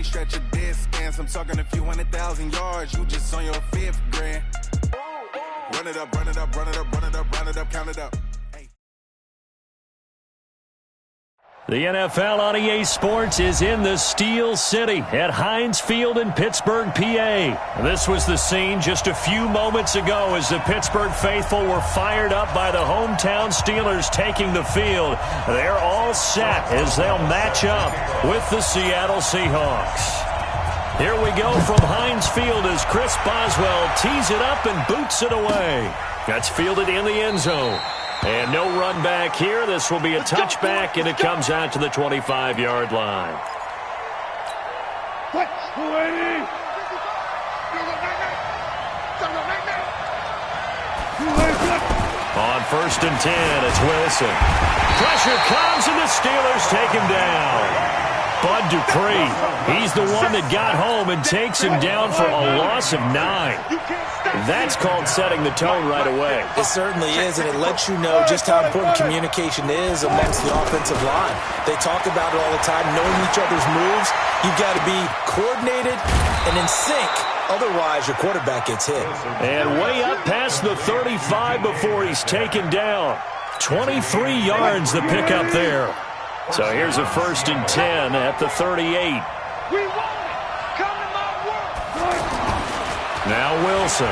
Shorty stretch your distance. I'm talking a few 100,000 yards. You just on your 5th grand. Run it up, run it up, run it up, run it up, run it up, count it up. The NFL on EA Sports is in the Steel City at Heinz Field in Pittsburgh, PA. This was the scene just a few moments ago as the Pittsburgh faithful were fired up by the hometown Steelers taking the field. They're all set as they'll match up with the Seattle Seahawks. Here we go from Heinz Field as Chris Boswell tees it up and boots it away. That's fielded in the end zone. And no run back here. This will be a touchback, and it comes out to the 25-yard line. On 1st and 10, it's Wilson. Pressure comes, and the Steelers take him down. Bud Dupree, he's the one that got home and takes him down for a loss of 9. That's called setting the tone right away. It certainly is, and it lets you know just how important communication is amongst the offensive line. They talk about it all the time, knowing each other's moves. You've got to be coordinated and in sync. Otherwise, your quarterback gets hit. And way up past the 35 before he's taken down. 23 yards the pickup there. So here's a 1st and 10 at the 38. We want it. Come to my work. Now Wilson.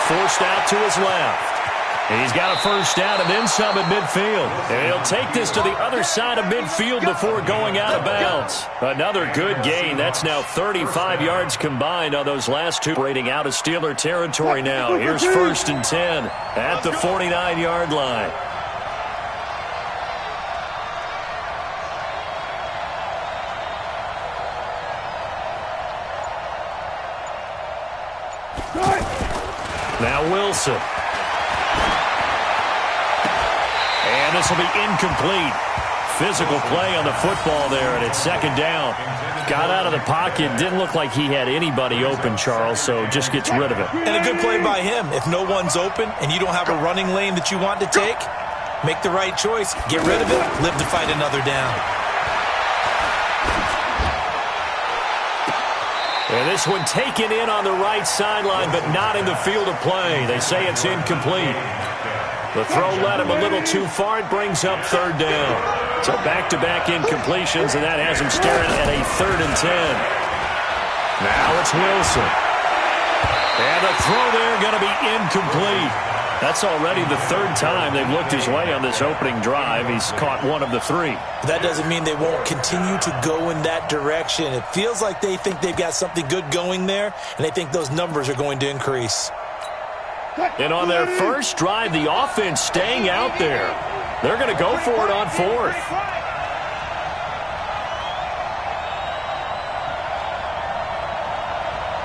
Forced out to his left. He's got a 1st down and then some at midfield. And he'll take this to the other side of midfield before going out of bounds. Another good gain. That's now 35 yards combined on those last two. Rating out of Steeler territory now. Here's 1st and 10 at the 49-yard line. Now Wilson. And this will be incomplete. Physical play on the football there, and it's 2nd down. Got out of the pocket. Didn't look like he had anybody open, Charles, so just gets rid of it. And a good play by him. If no one's open and you don't have a running lane that you want to take, make the right choice. Get rid of it. Live to fight another down. And this one taken in on the right sideline, but not in the field of play. They say it's incomplete. The throw led him a little too far. It brings up 3rd down. So back-to-back incompletions, and that has him staring at a 3rd and 10. Now it's Wilson. And the throw there going to be incomplete. That's already the 3rd time they've looked his way on this opening drive. He's caught one of the 3. That doesn't mean they won't continue to go in that direction. It feels like they think they've got something good going there, and they think those numbers are going to increase. And on their first drive, the offense staying out there. They're going to go for it on 4th.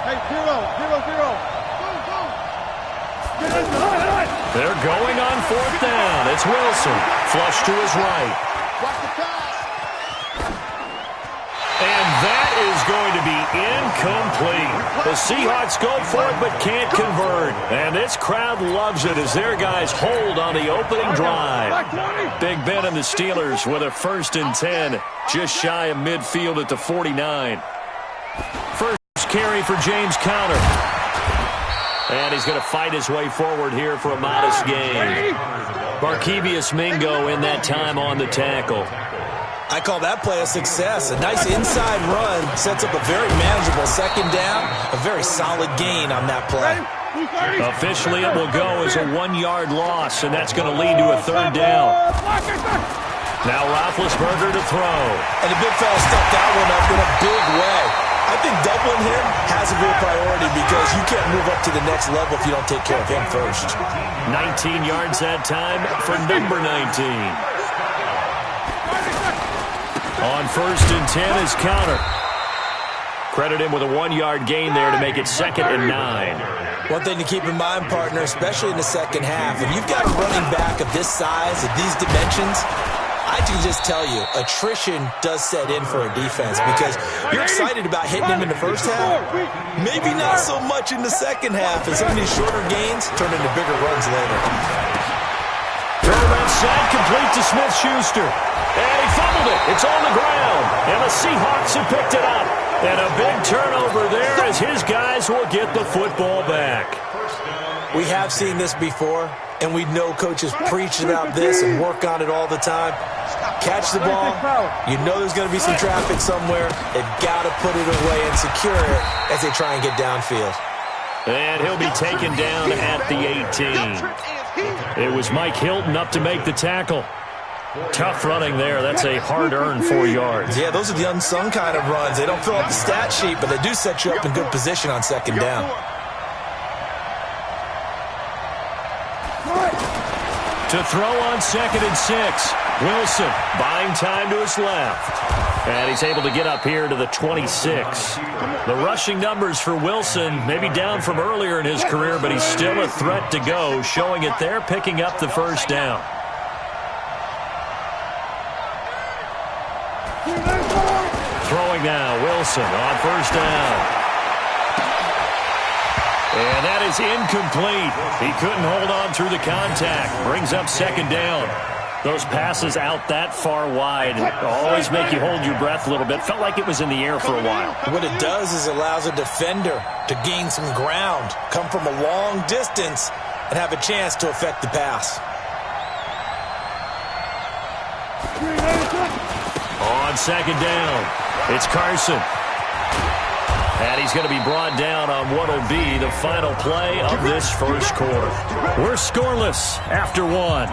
Hey, 0-0-0. They're going on 4th down. It's Wilson. Flush to his right. And that is going to be incomplete. The Seahawks go for it but can't convert. And this crowd loves it as their guys hold on the opening drive. Big Ben and the Steelers with a 1st and 10. Just shy of midfield at the 49. First carry for James Conner. And he's going to fight his way forward here for a modest gain. Barkevious Mingo in that time on the tackle. I call that play a success. A nice inside run sets up a very manageable 2nd down. A very solid gain on that play. Officially, it will go as a 1-yard loss, and that's going to lead to a 3rd down. Now Roethlisberger to throw. And the big fella stuffed that one up in a big way. I think doubling him has to be a priority because you can't move up to the next level if you don't take care of him first. 19 yards that time for number 19. On 1st and 10 is Conner. Credit him with a 1-yard gain there to make it 2nd and 9. One thing to keep in mind, partner, especially in the second half, if you've got a running back of this size, of these dimensions, I can just tell you, attrition does set in for a defense because you're excited about hitting him in the first half. Maybe not so much in the second half, and some of these shorter gains turn into bigger runs later. Throw left side, complete to Smith-Schuster. And he fumbled it. It's on the ground. And the Seahawks have picked it up. And a big turnover there as his guys will get the football back. We have seen this before, and we know coaches preach about this and work on it all the time. Catch the ball. You know there's going to be some traffic somewhere. They've got to put it away and secure it as they try and get downfield. And he'll be taken down at the 18. It was Mike Hilton up to make the tackle. Tough running there. That's a hard-earned 4 yards. Yeah, those are the unsung kind of runs. They don't fill up the stat sheet, but they do set you up in good position on second down. To throw on 2nd and 6. Wilson buying time to his left. And he's able to get up here to the 26. The rushing numbers for Wilson maybe down from earlier in his career, but he's still a threat to go, showing it there, picking up the first down. Throwing now, Wilson on first down. And that is incomplete. He couldn't hold on through the contact. Brings up 2nd down. Those passes out that far wide always make you hold your breath a little bit. Felt like it was in the air for a while. What it does is allows a defender to gain some ground, come from a long distance, and have a chance to affect the pass. On 2nd down, it's Carson. And he's going to be brought down on what will be the final play of this first quarter. We're scoreless after 1.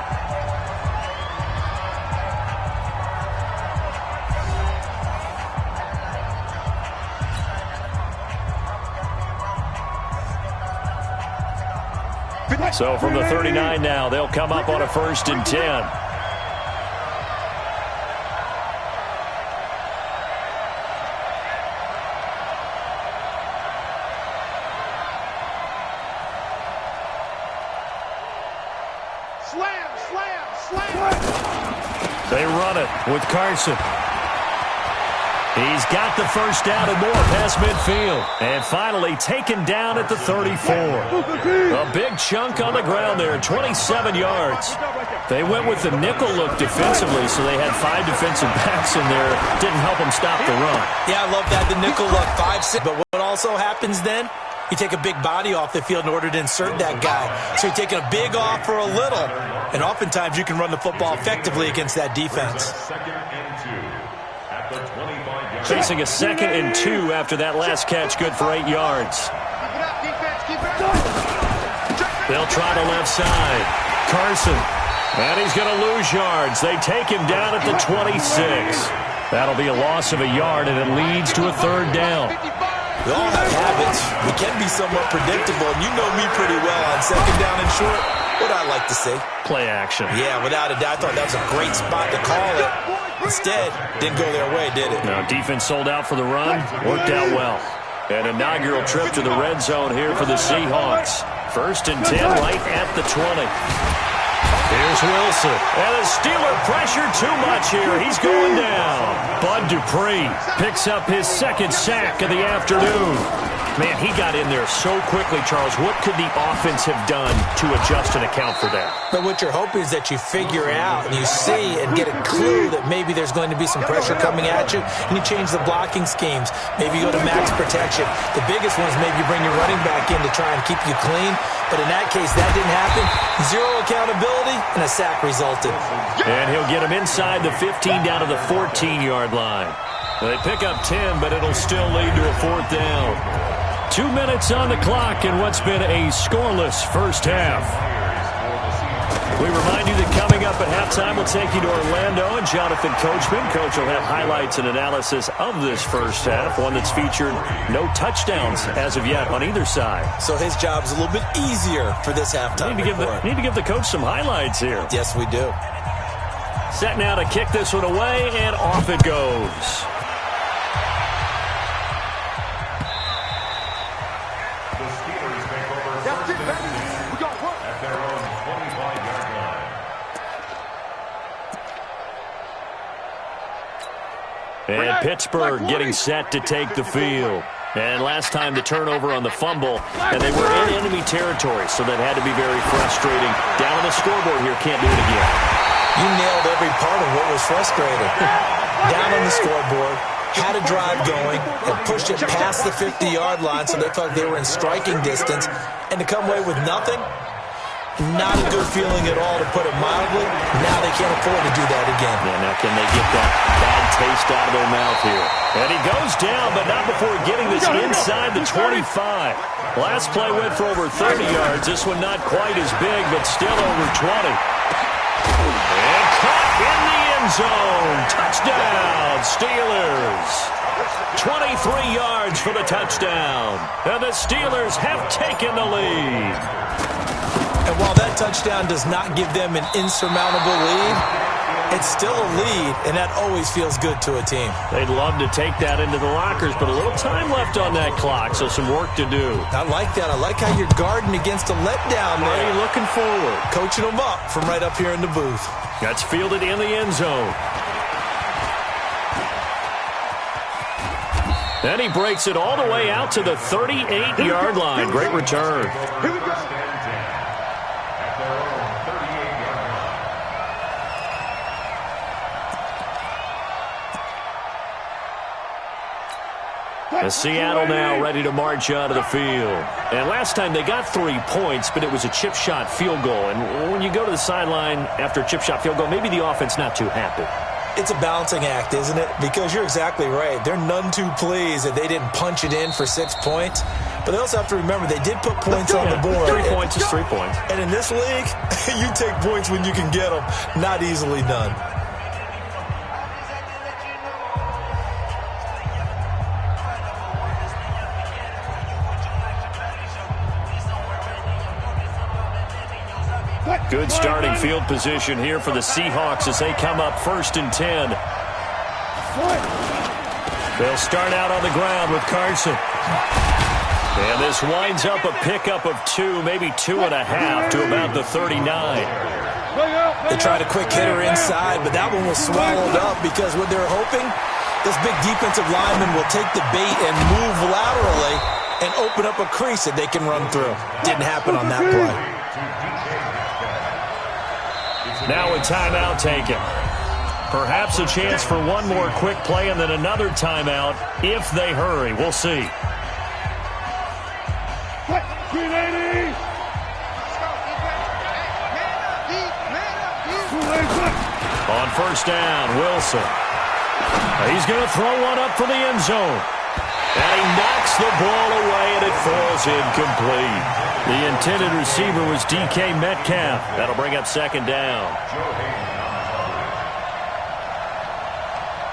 So from the 39 now, they'll come up on a 1st and 10. They run it with Carson. He's got the first down and more past midfield. And finally taken down at the 34. A big chunk on the ground there, 27 yards. They went with the nickel look defensively, so they had 5 defensive backs in there. Didn't help them stop the run. Yeah, I love that, the nickel look, 5-6. But what also happens then? You take a big body off the field in order to insert that guy. So you're taking a big off for a little. And oftentimes you can run the football effectively against that defense. Chasing a 2nd and 2 after that last catch, good for 8 yards. They'll try the left side. Carson. And he's going to lose yards. They take him down at the 26. That'll be a loss of a yard, and it leads to a 3rd down. We all have habits. We can be somewhat predictable, and you know me pretty well on 2nd down and short. What I like to say? Play action. Yeah, without a doubt. I thought that was a great spot to call it. Instead, didn't go their way, did it? Now, defense sold out for the run. Worked out well. An inaugural trip to the red zone here for the Seahawks. 1st and 10 right at the 20. Here's Wilson. And the Steeler pressure too much here. He's going down. Bud Dupree picks up his 2nd sack of the afternoon. Man, he got in there so quickly, Charles. What could the offense have done to adjust and account for that? But what you're hoping is that you figure out and you see and get a clue that maybe there's going to be some pressure coming at you, and you change the blocking schemes. Maybe you go to max protection. The biggest one is maybe you bring your running back in to try and keep you clean. But in that case, that didn't happen. 0 accountability, and a sack resulted. And he'll get him inside the 15 down to the 14-yard line. They pick up 10, but it'll still lead to a 4th down. 2 minutes on the clock in what's been a scoreless first half. We remind you that coming up at halftime, we'll take you to Orlando and Jonathan Coachman. Coach will have highlights and analysis of this first half, one that's featured no touchdowns as of yet on either side. So his job's a little bit easier for this halftime. Need to give the coach some highlights here. Yes, we do. Set now to kick this one away, and off it goes. And Pittsburgh getting set to take the field. And last time the turnover on the fumble, and they were in enemy territory, so that had to be very frustrating. Down on the scoreboard here, can't do it again. You nailed every part of what was frustrating. Down on the scoreboard, had a drive going, and pushed it past the 50-yard line so they felt they were in striking distance, and to come away with nothing, not a good feeling at all, to put it mildly. Now they can't afford to do that again. Yeah, now can they get that bad taste out of their mouth here? And he goes down, but not before getting this inside the 25. Last play went for over 30 yards. This one not quite as big, but still over 20. And caught in the end zone. Touchdown, Steelers. 23 yards for the touchdown. And the Steelers have taken the lead. And while that touchdown does not give them an insurmountable lead, it's still a lead, and that always feels good to a team. They'd love to take that into the lockers, but a little time left on that clock, so some work to do. I like that. I like how you're guarding against a letdown there. Are you looking forward? Coaching them up from right up here in the booth. That's fielded in the end zone. Then he breaks it all the way out to the 38-yard line. Great return. Here we go. As Seattle now ready to march out of the field. And last time they got 3 points, but it was a chip shot field goal. And when you go to the sideline after a chip shot field goal, maybe the offense not too happy. It's a balancing act, isn't it? Because you're exactly right. They're none too pleased that they didn't punch it in for 6 points. But they also have to remember they did put points on the board. 3 points is 3 points. And in this league, you take points when you can get them. Not easily done. Good starting field position here for the Seahawks as they come up 1st and 10. They'll start out on the ground with Carson. And this winds up a pickup of 2, maybe 2.5 to about the 39. They tried a quick hitter inside, but that one was swallowed up because what they're hoping, this big defensive lineman will take the bait and move laterally and open up a crease that they can run through. Didn't happen on that play. Now a timeout taken. Perhaps a chance for one more quick play and then another timeout if they hurry. We'll see. On 1st down, Wilson. He's going to throw one up for the end zone. And he knocks the ball away, and it falls incomplete. The intended receiver was DK Metcalf. That'll bring up 2nd down.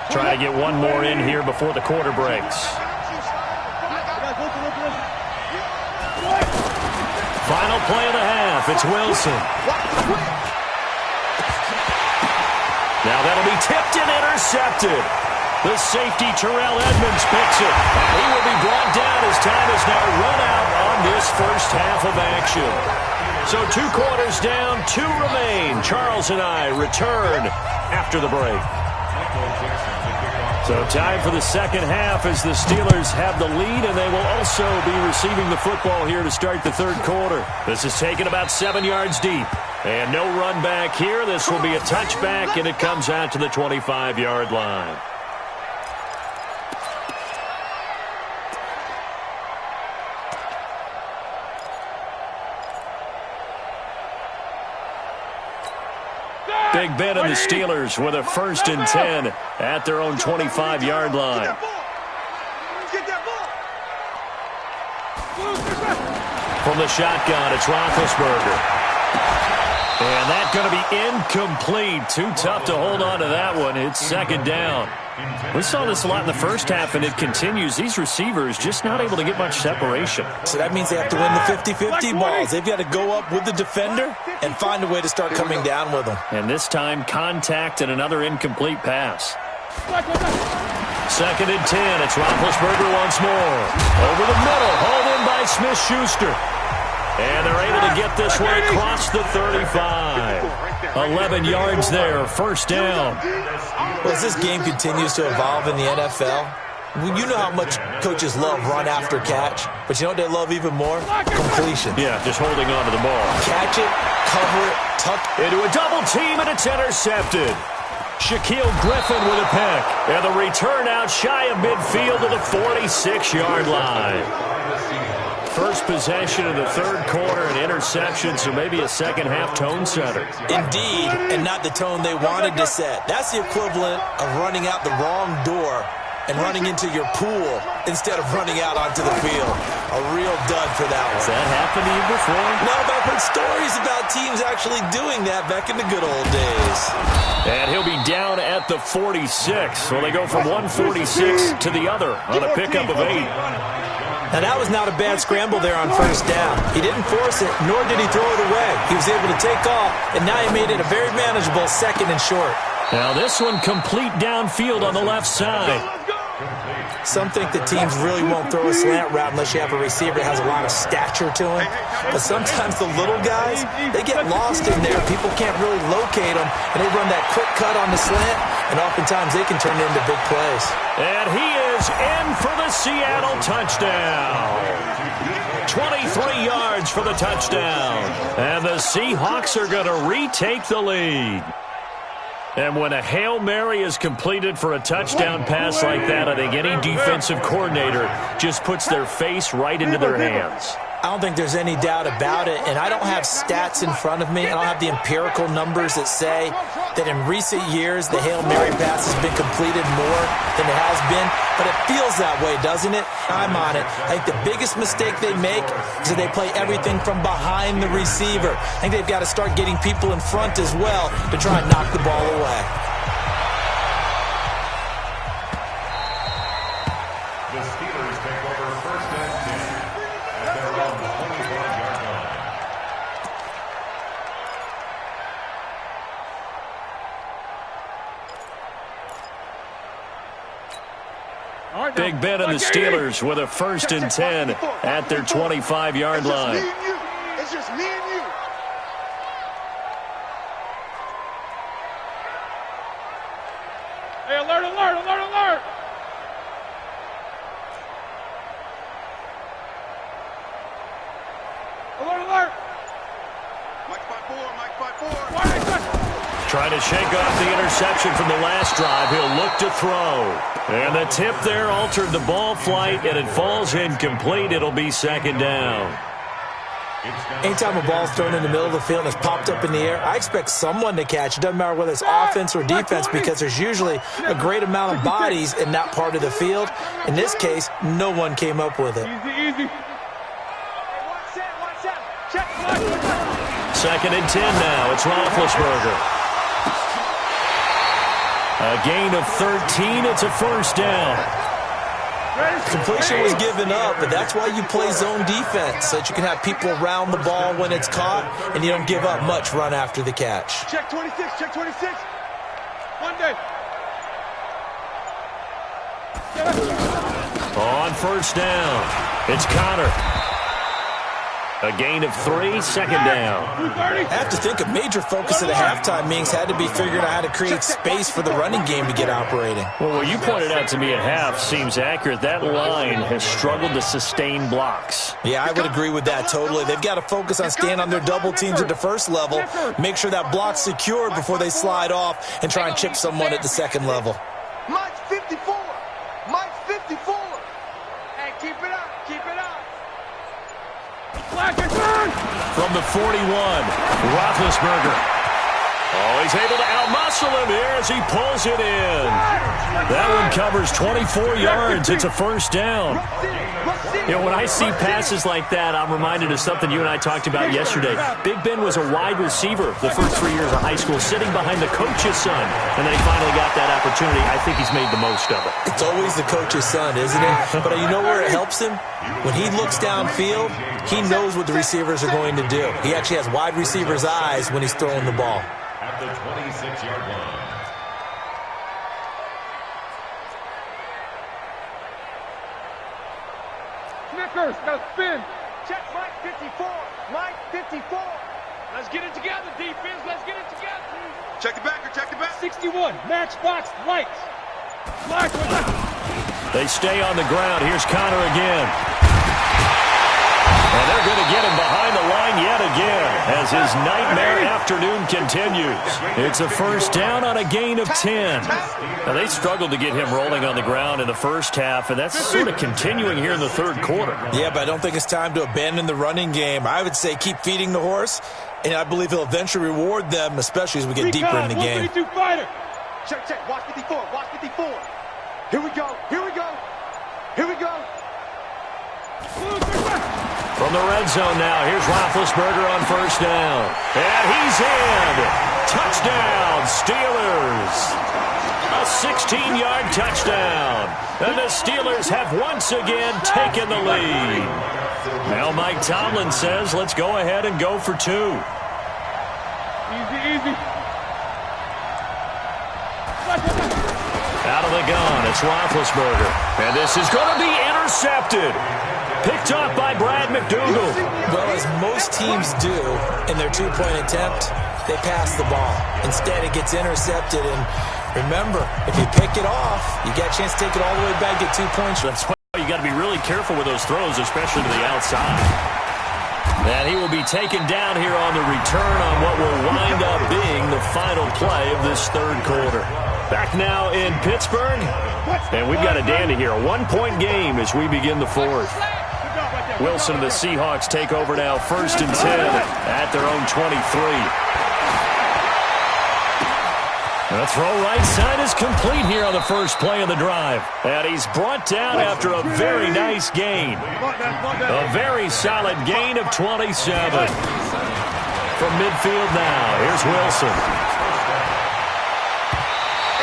Try to get one more in here before the quarter breaks. Final play of the half. It's Wilson. Now that'll be tipped and intercepted. The safety, Terrell Edmonds, picks it. And he will be brought down as time is now run out on this first half of action. So 2 quarters down, 2 remain. Charles and I return after the break. So time for the second half as the Steelers have the lead, and they will also be receiving the football here to start the 3rd quarter. This is taken about 7 yards deep. And no run back here. This will be a touchback, and it comes out to the 25-yard line. Big Ben and the Steelers with a 1st and 10 at their own 25-yard line. From the shotgun, it's Roethlisberger. And that's going to be incomplete. Too tough to hold on to that one. It's 2nd down. We saw this a lot in the first half, and it continues. These receivers just not able to get much separation. So that means they have to win the 50-50 balls. They've got to go up with the defender and find a way to start coming down with them. And this time, contact and another incomplete pass. 2nd and 10. It's Roethlisberger once more. Over the middle, hauled in by Smith-Schuster. And they're able to get this one across the 35. 11 yards there, 1st down. Well, as this game continues to evolve in the NFL, Well, you know how much coaches love run after catch, but you know what they love even more? Completion. Yeah, just holding on to the ball. Catch it, cover it, tuck into a double team, and it's intercepted. Shaquille Griffin with a pick. And the return out shy of midfield to the 46-yard line. First possession of the third quarter, an interception, so maybe a second-half tone setter. Indeed, and not the tone they wanted to set. That's the equivalent of running out the wrong door and running into your pool instead of running out onto the field. A real dud for that one. Has that happened to you before? No, but I've heard stories about teams actually doing that back in the good old days. And he'll be down at the 46. So they go from 146 to the other on a pickup of 8. Now, that was not a bad scramble there on first down. He didn't force it, nor did he throw it away. He was able to take off, and now he made it a very manageable second and short. Now this one complete downfield on the left side. Some think that teams really won't throw a slant route unless you have a receiver that has a lot of stature to him. But sometimes the little guys, they get lost in there. People can't really locate them, and they run that quick cut on the slant, and oftentimes they can turn into big plays. And he is in for the Seattle touchdown. 23 yards for the touchdown. And the Seahawks are going to retake the lead. And when a Hail Mary is completed for a touchdown pass like that, I think any defensive coordinator just puts their face right into their hands. I don't think there's any doubt about it, and I don't have stats in front of me. I don't have the empirical numbers that say that in recent years the Hail Mary pass has been completed more than it has been, but it feels that way, doesn't it? I'm on it. I think the biggest mistake they make is that they play everything from behind the receiver. I think they've got to start getting people in front as well to try and knock the ball away. The Steelers take over first and 10 at their own 25-yard line. Big Ben and the Steelers with a first and 10 at their 25-yard line. It's just me and you. Hey, alert, alert, alert, alert. Alert, alert. Mike 5-4, Mike 5-4. Trying to shake off the interception from the last drive. He'll look to throw. And the tip there altered the ball flight, and it falls incomplete. It'll be second down. Anytime a ball's thrown in the middle of the field and it's popped up in the air, I expect someone to catch. It doesn't matter whether it's offense or defense, because there's usually a great amount of bodies in that part of the field. In this case, no one came up with it. Easy, easy. Second and 10 now. It's Roethlisberger. A gain of 13. It's a first down. Completion was given up, but that's why you play zone defense, so that you can have people around the ball when it's caught, and you don't give up much run after the catch. Check 26, check 26. Monday. On first down, it's Connor. A gain of 3, second down. I have to think a major focus of the halftime meetings had to be figuring out how to create space for the running game to get operating. Well, what you pointed out to me at half seems accurate. That line has struggled to sustain blocks. Yeah, I would agree with that totally. They've got to focus on staying on their double teams at the first level, make sure that block's secured before they slide off and try and chip someone at the second level. Mike's 54. Mike's 54. Hey, keep it up. Keep it up. From the 41, Roethlisberger. Oh, he's able to outmuscle him here as he pulls it in. That one covers 24 yards. It's a first down. You know, when I see passes like that, I'm reminded of something you and I talked about yesterday. Big Ben was a wide receiver the first 3 years of high school, sitting behind the coach's son. And then he finally got that opportunity. I think he's made the most of it. It's always the coach's son, isn't it? But you know where it helps him? When he looks downfield, he knows what the receivers are going to do. He actually has wide receivers' eyes when he's throwing the ball. At the 26-yard line. Snickers, now spin. Check Mike 54. Mike 54. Let's get it together, defense. Let's get it together. Check the backer, check the back. 61, matchbox lights. Slide to the left. They stay on the ground. Here's Connor again. And they're going to get him behind the line yet again as his nightmare afternoon continues. It's a first down on a gain of 10. Now, they struggled to get him rolling on the ground in the first half, and that's sort of continuing here in the third quarter. Yeah, but I don't think it's time to abandon the running game. I would say keep feeding the horse, and I believe he'll eventually reward them, especially as we get deeper in the game. Fighter. Check, check. Watch 54. Watch 54. Here we go. Here we go. Here we go. From the red zone now, here's Roethlisberger on first down. And he's in. Touchdown, Steelers. A 16-yard touchdown. And the Steelers have once again taken the lead. Now Mike Tomlin says, let's go ahead and go for two. Easy, easy. Out of the gun, it's Roethlisberger. And this is going to be intercepted. Picked off by Brad McDougal. Well, as most teams do in their two-point attempt, they pass the ball. Instead, it gets intercepted. And remember, if you pick it off, you get a chance to take it all the way back, get 2 points. That's why you got to be really careful with those throws, especially to the outside. And he will be taken down here on the return on what will wind up being the final play of this third quarter. Back now in Pittsburgh, and we've got a dandy here. A one-point game as we begin the fourth. Wilson and the Seahawks take over now, 1st and 10 at their own 23. The throw right side is complete here on the first play of the drive. And he's brought down after a very nice gain. A very solid gain of 27. From midfield now, here's Wilson.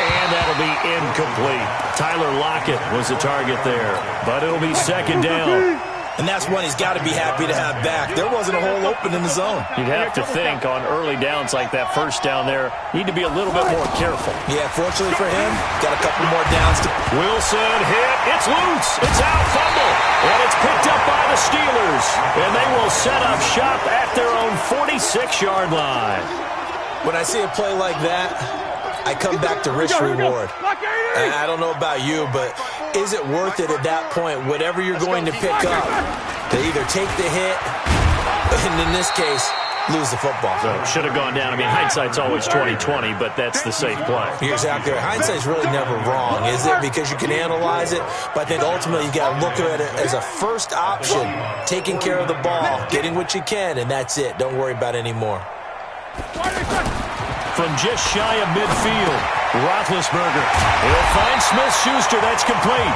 And that'll be incomplete. Tyler Lockett was the target there, but it'll be second down. And that's one he's got to be happy to have back. There wasn't a hole open in the zone. You'd have to think on early downs like that first down there, need to be a little bit more careful. Yeah, fortunately for him, got a couple more downs. Wilson hit. It's loose. It's out. Fumble. And it's picked up by the Steelers. And they will set up shop at their own 46-yard line. When I see a play like that, I come back to risk-reward. I don't know about you, but is it worth it at that point, whatever you're going to pick up, to either take the hit, and in this case, lose the football? So should have gone down. I mean, hindsight's always 20/20, but that's the safe play. You're exactly right. Hindsight's really never wrong, is it? Because you can analyze it, but I think ultimately you got to look at it as a first option, taking care of the ball, getting what you can, and that's it. Don't worry about any more. From just shy of midfield, Roethlisberger. He'll find Smith-Schuster. That's complete.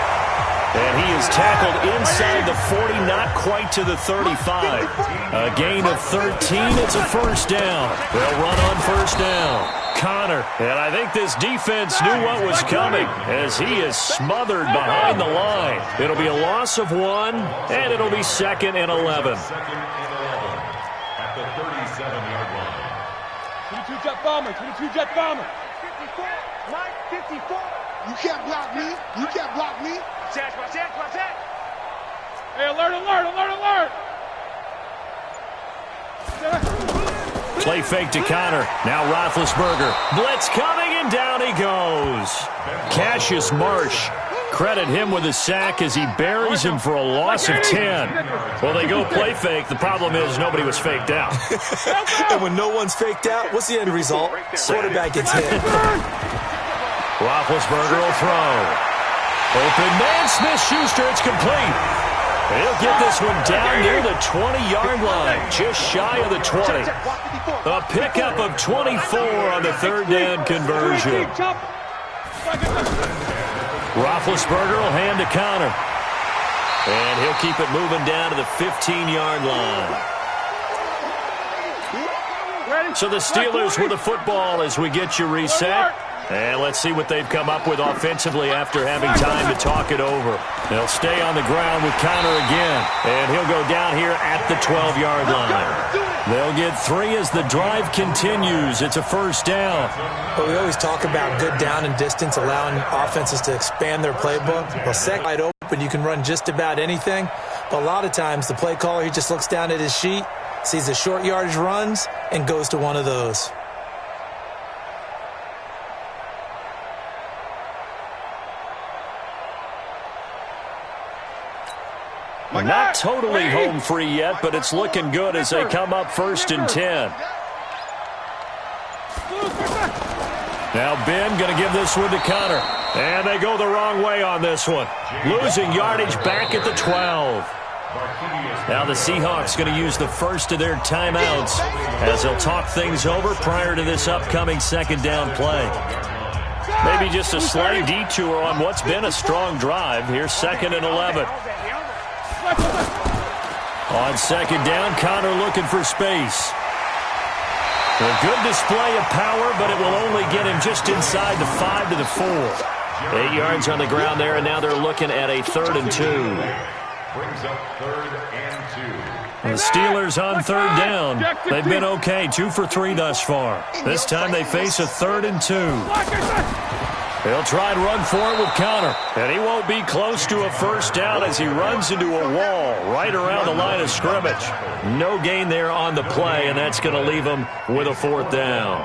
And he is tackled inside the 40, not quite to the 35. A gain of 13. It's a first down. They'll run on first down. Connor. And I think this defense knew what was coming as he is smothered behind the line. It'll be a loss of 1, and it'll be 2nd and 11. At the 37-yard line. 22-jet bomber, 22-jet bomber. 54, Mike, 54. You can't block me. You can't block me. Watch that. Hey, alert, alert, alert, alert. Play fake to Connor. Now Roethlisberger. Blitz coming, and down he goes. Cassius Marsh. Credit him with a sack as he buries him for a loss of 10. Well, they go play fake. The problem is nobody was faked out. And when no one's faked out, what's the end result? Quarterback gets hit. Roethlisberger will throw. Open man, Smith-Schuster. It's complete. He'll get this one down near the 20-yard line, just shy of the 20. A pickup of 24 on the third down conversion. Roethlisberger will hand to Connor. And he'll keep it moving down to the 15-yard line. So the Steelers with the football as we get you reset. And let's see what they've come up with offensively after having time to talk it over. They'll stay on the ground with Connor again. And he'll go down here at the 12-yard line. They'll get 3 as the drive continues. It's a first down. Well, we always talk about good down and distance, allowing offenses to expand their playbook. Well, second wide open, you can run just about anything. But a lot of times, the play caller, he just looks down at his sheet, sees the short yardage runs, and goes to one of those. Not totally home free yet, but it's looking good as they come up 1st and 10. Now Ben going to give this one to Connor. And they go the wrong way on this one. Losing yardage back at the 12. Now the Seahawks going to use the first of their timeouts as they'll talk things over prior to this upcoming 2nd down play. Maybe just a slight detour on what's been a strong drive. Here's 2nd and 11. On 2nd down, Connor looking for space. A good display of power, but it will only get him just inside the 5 to the 4. 8 yards on the ground there, and now they're looking at a 3rd and 2. Brings up 3rd and 2. The Steelers on 3rd down. They've been okay, 2 for 3 thus far. This time they face a 3rd and 2. They'll try and run for it with Connor. And he won't be close to a 1st down as he runs into a wall right around the line of scrimmage. No gain there on the play, and that's going to leave him with a 4th down.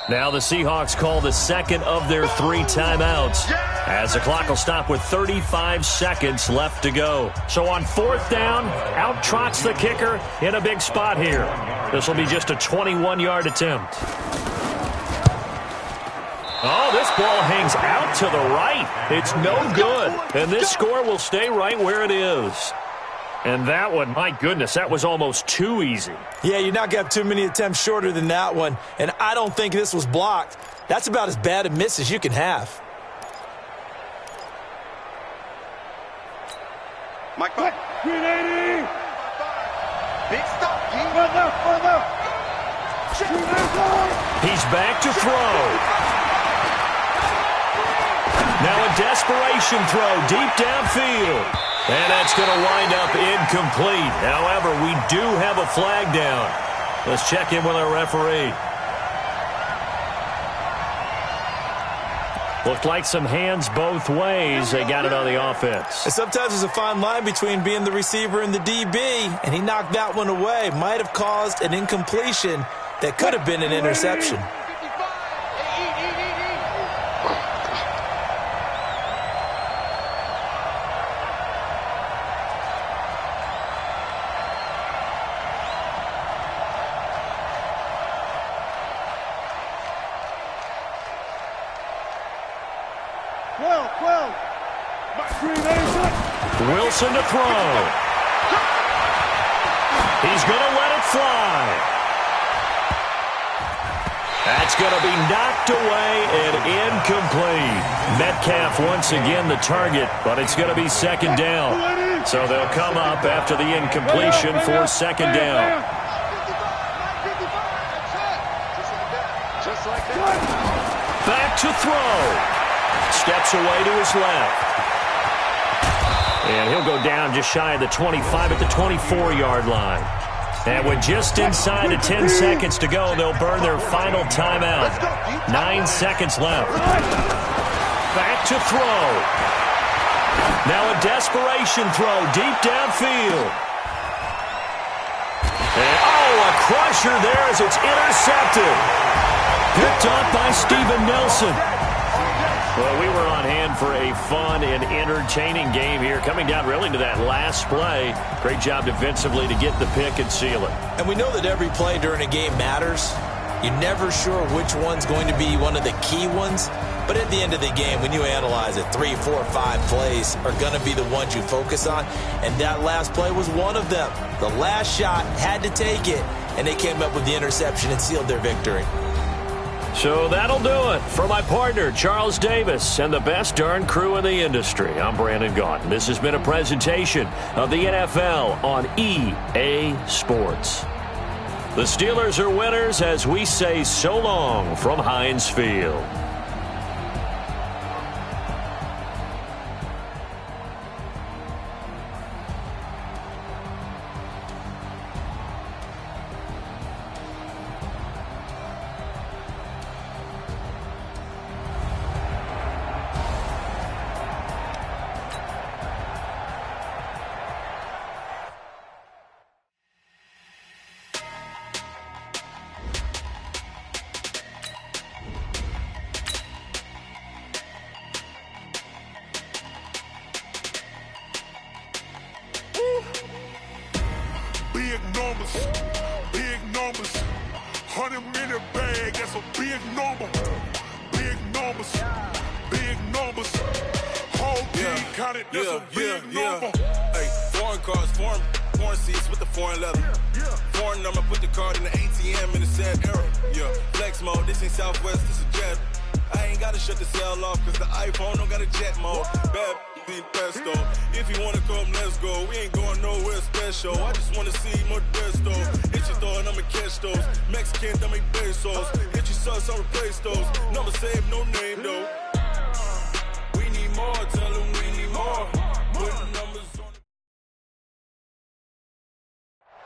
Now the Seahawks call the 2nd of their 3 timeouts as the clock will stop with 35 seconds left to go. So on 4th down, out trots the kicker in a big spot here. This will be just a 21-yard attempt. Oh, this ball hangs out to the right. It's no good. And this score will stay right where it is. And that one, my goodness, that was almost too easy. Yeah, you're not going to have too many attempts shorter than that one. And I don't think this was blocked. That's about as bad a miss as you can have. Mike, 380. Big stop. He's back to throw. Now a desperation throw deep downfield. And that's going to wind up incomplete. However, we do have a flag down. Let's check in with our referee. Looked like some hands both ways. They got it on the offense. And sometimes there's a fine line between being the receiver and the DB, and he knocked that one away. Might have caused an incompletion that could have been an interception. Wilson to throw. He's going to let it fly. That's going to be knocked away and incomplete. Metcalf once again the target, but it's going to be 2nd down. So they'll come up after the incompletion for 2nd down. Back to throw. Steps away to his left. And he'll go down just shy of the 25 at the 24-yard line. And with just inside of 10 seconds to go, they'll burn their final timeout. 9 seconds left. Back to throw. Now a desperation throw deep downfield. And, a crusher there as it's intercepted. Picked up by Steven Nelson. Well, we were on hand for a fun and entertaining game here, coming down really to that last play. Great job defensively to get the pick and seal it. And we know that every play during a game matters. You're never sure which one's going to be one of the key ones. But at the end of the game, when you analyze it, 3, 4, 5 plays are going to be the ones you focus on. And that last play was one of them. The last shot had to take it, and they came up with the interception and sealed their victory. So that'll do it. For my partner, Charles Davis, and the best darn crew in the industry, I'm Brandon Gaudin. This has been a presentation of the NFL on EA Sports. The Steelers are winners as we say so long from Heinz Field. big numbers. 100-minute bag, that's a big number. Big numbers, big numbers. Whole team counted, that's a big number. Hey, foreign cars, foreign seats with the foreign leather. Foreign number, put the card in the ATM in the sad era. Yeah, flex mode, this ain't Southwest, this is Jet. I ain't gotta shut the cell off, cause the iPhone don't got a jet mode. Bad pesto. If you wanna come, let's go. We ain't going nowhere special. I just wanna see more Modesto. Hit your throw and I'ma catch those. Mexican, don't make pesos. Hit your sus, I'll replace those. Number save, no name though. We need more, tell them we need more. Put numbers on.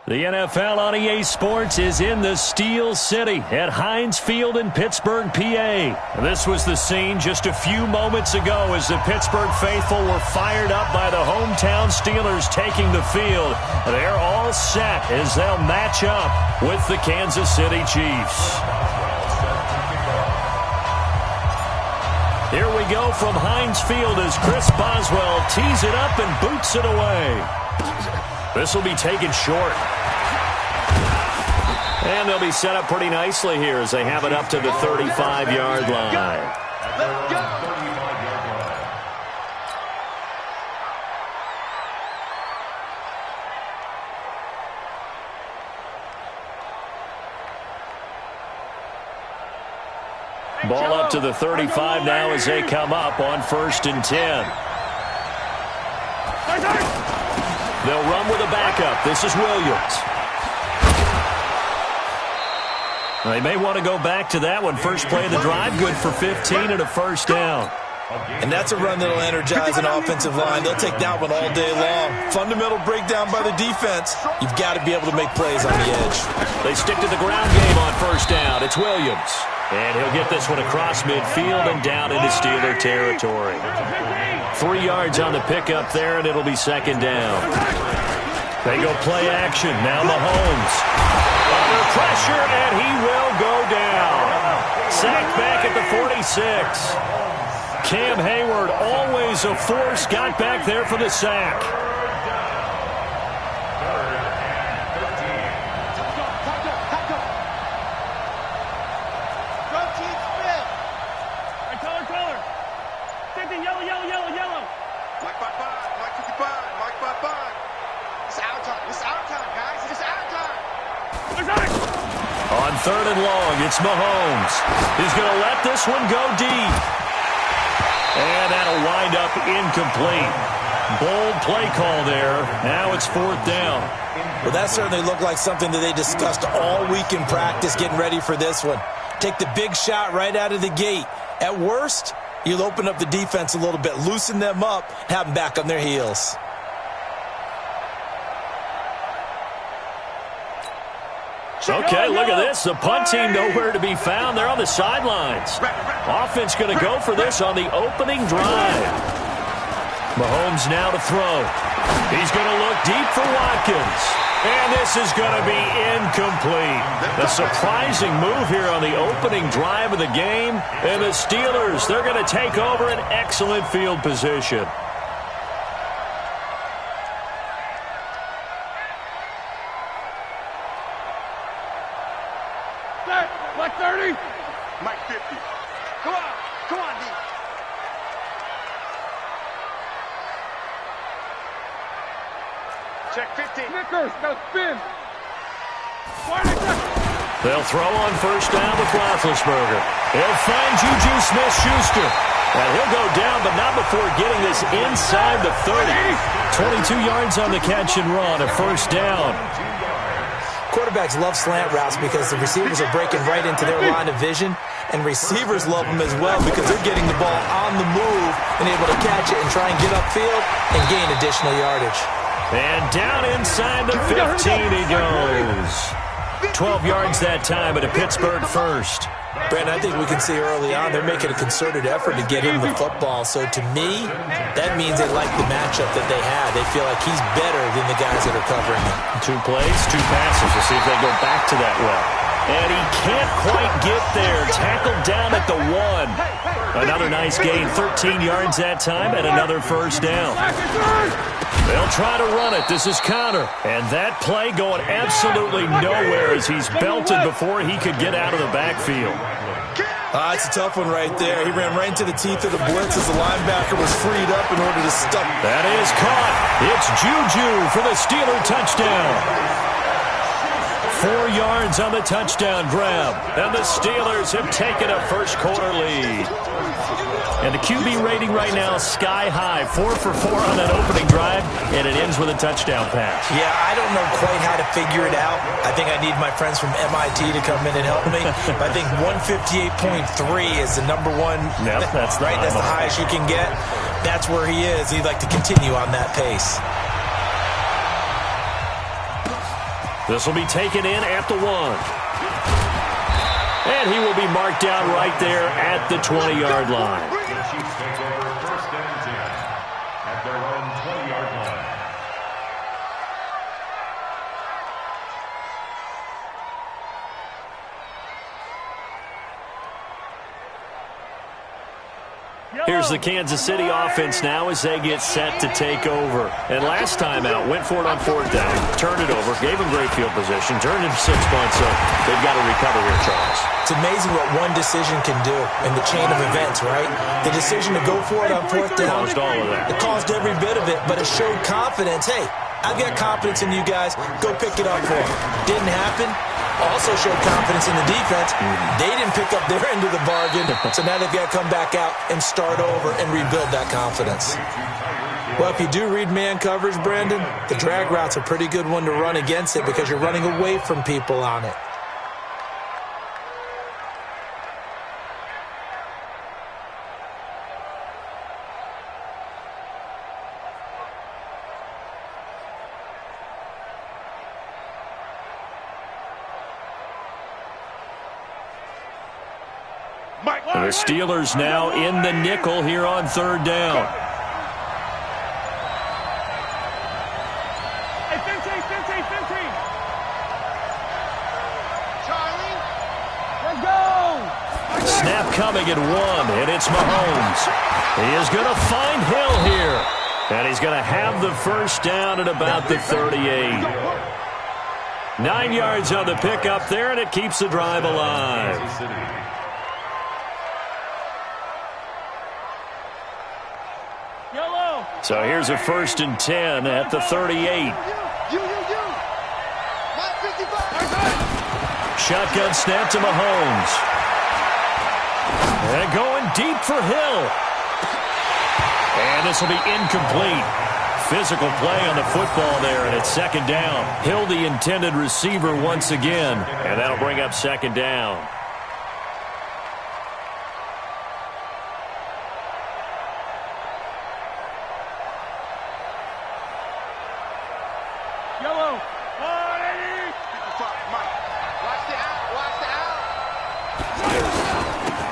The NFL on EA Sports is in the Steel City at Heinz Field in Pittsburgh, PA. This was the scene just a few moments ago as the Pittsburgh faithful were fired up by the hometown Steelers taking the field. They're all set as they'll match up with the Kansas City Chiefs. Here we go from Heinz Field as Chris Boswell tees it up and boots it away. This will be taken short. And they'll be set up pretty nicely here as they have it up to the 35-yard line. Let's go! Ball up to the 35 now as they come up on 1st and 10. They'll run with a backup. This is Williams. They may want to go back to that one. First play of the drive, good for 15 and a first down. And that's a run that'll energize an offensive line. They'll take that one all day long. Fundamental breakdown by the defense. You've got to be able to make plays on the edge. They stick to the ground game on first down. It's Williams. And he'll get this one across midfield and down into Steeler territory. 3 yards on the pickup there, and it'll be second down. They go play action. Now Mahomes. Under pressure, and he will go down. Sacked back at the 46. Cam Hayward, always a force, got back there for the sack. On 3rd and long, it's Mahomes. He's going to let this one go deep. And that'll wind up incomplete. Bold play call there. Now it's 4th down. Well, that certainly looked like something that they discussed all week in practice, getting ready for this one. Take the big shot right out of the gate. At worst, you'll open up the defense a little bit, loosen them up, have them back on their heels. Okay, look at this. The punt team nowhere to be found. They're on the sidelines. Offense going to go for this on the opening drive. Mahomes now to throw. He's going to look deep for Watkins. And this is going to be incomplete. A surprising move here on the opening drive of the game. And the Steelers, they're going to take over an excellent field position. Black 30. Mike 50. Come on, D. Check 15. Snickers, now spin. They'll throw on first down with Roethlisberger. He'll find Juju Smith-Schuster. And he'll go down, but not before getting this inside the 30. 22 yards on the catch and run, a first down. Quarterbacks love slant routes because the receivers are breaking right into their line of vision, and receivers love them as well because they're getting the ball on the move and able to catch it and try and get upfield and gain additional yardage. And down inside the 15 he goes. 12 yards that time at a Pittsburgh first. Brandon, I think we can see early on they're making a concerted effort to get him the football. So to me, that means they like the matchup that they have. They feel like he's better than the guys that are covering him. 2 plays, 2 passes. We'll see if they go back to that well. And he can't quite get there. Tackled down at the 1. Another nice gain, 13 yards that time, and another first down. They'll try to run it. This is Connor. And that play going absolutely nowhere as he's belted before he could get out of the backfield. It's a tough one right there. He ran right into the teeth of the blitz as the linebacker was freed up in order to stop. That is caught. It's Juju for the Steeler touchdown. 4 yards on the touchdown grab. And the Steelers have taken a first quarter lead. And the QB rating right now is sky high. 4 for 4 on that opening drive, and it ends with a touchdown pass. Yeah, I don't know quite how to figure it out. I think I need my friends from MIT to come in and help me. But I think 158.3 is the number one. Yep, that's right. That's the highest you can get. That's where he is. He'd like to continue on that pace. This will be taken in at the 1. And he will be marked down right there at the 20-yard line. The Chiefs take over first and 10 at their own 20-yard line. Here's the Kansas City offense now as they get set to take over. And last time out, went for it on 4th down, turned it over, gave them great field position, turned into 6 points, so they've got to recover here, Charles. It's amazing what one decision can do in the chain of events, right? The decision to go for it on 4th down. Caused all of that. It caused every bit of it, but it showed confidence. Hey, I've got confidence in you guys. Go pick it up for them. Didn't happen. Also showed confidence in the defense. They didn't pick up their end of the bargain, so now they've got to come back out and start over and rebuild that confidence. Well, if you do read man coverage, Brandon, the drag route's a pretty good one to run against it because you're running away from people on it. The Steelers now in the nickel here on 3rd down. Hey, 15. Charlie, let's go. Snap coming at 1, and it's Mahomes. He is going to find Hill here. And he's going to have the first down at about the 38. 9 yards on the pickup there, and it keeps the drive alive. So here's a 1st and 10 at the 38. Shotgun snap to Mahomes. And going deep for Hill. And this will be incomplete. Physical play on the football there, and it's 2nd down. Hill, the intended receiver once again, and that'll bring up 2nd down.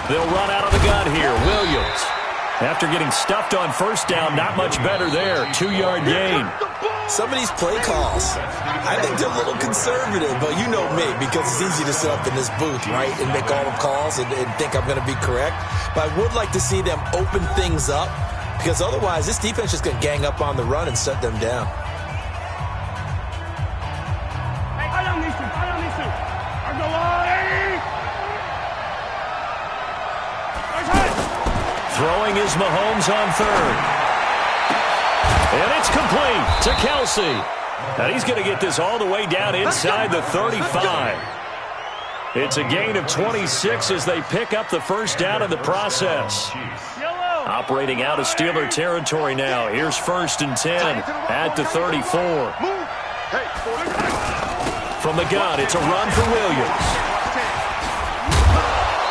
They'll run out of the gun here. Williams, after getting stuffed on 1st down, not much better there. 2-yard gain. Some of these play calls, I think they're a little conservative, but you know me, because it's easy to sit up in this booth, right, and make all the calls and think I'm going to be correct. But I would like to see them open things up, because otherwise this defense is going to gang up on the run and shut them down. I don't need to. I'm going. Throwing is Mahomes on 3rd. And it's complete to Kelsey. And he's going to get this all the way down inside the 35. It's a gain of 26 as they pick up the first down in the process. Operating out of Steeler territory now. Here's 1st and 10 at the 34. From the gun, it's a run for Williams.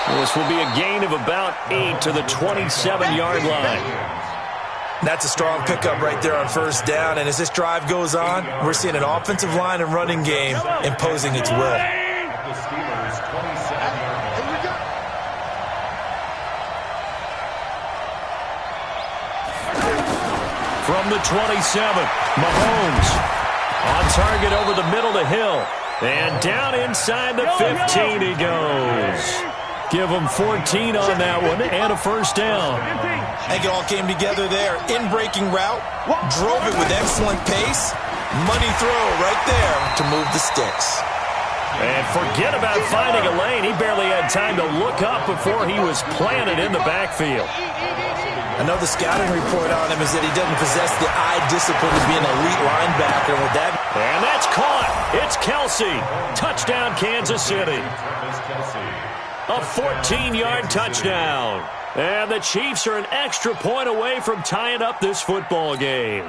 This will be a gain of about 8 to the 27-yard line. That's a strong pickup right there on 1st down. And as this drive goes on, we're seeing an offensive line and running game imposing its will. From the 27, Mahomes on target over the middle to Hill. And down inside the 15 he goes. Give them 14 on that one and a first down. I think it all came together there. In-breaking route, drove it with excellent pace. Money throw right there to move the sticks. And forget about finding a lane. He barely had time to look up before he was planted in the backfield. Another scouting report on him is that he doesn't possess the eye discipline to be an elite linebacker. With that, and that's caught. It's Kelsey. Touchdown, Kansas City. A 14-yard touchdown. And the Chiefs are an extra point away from tying up this football game.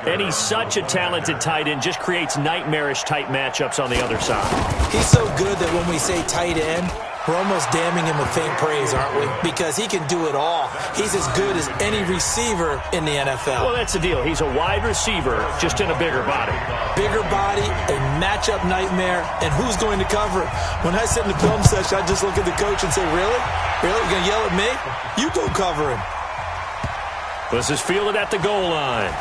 And he's such a talented tight end, just creates nightmarish-type matchups on the other side. He's so good that when we say tight end, we're almost damning him with faint praise, aren't we? Because he can do it all. He's as good as any receiver in the NFL. Well, that's the deal. He's a wide receiver, just in a bigger body. Bigger body, a matchup nightmare, and who's going to cover it? When I sit in the film session, I just look at the coach and say, really? Really? You're going to yell at me? You go cover him. This is fielded at the goal line.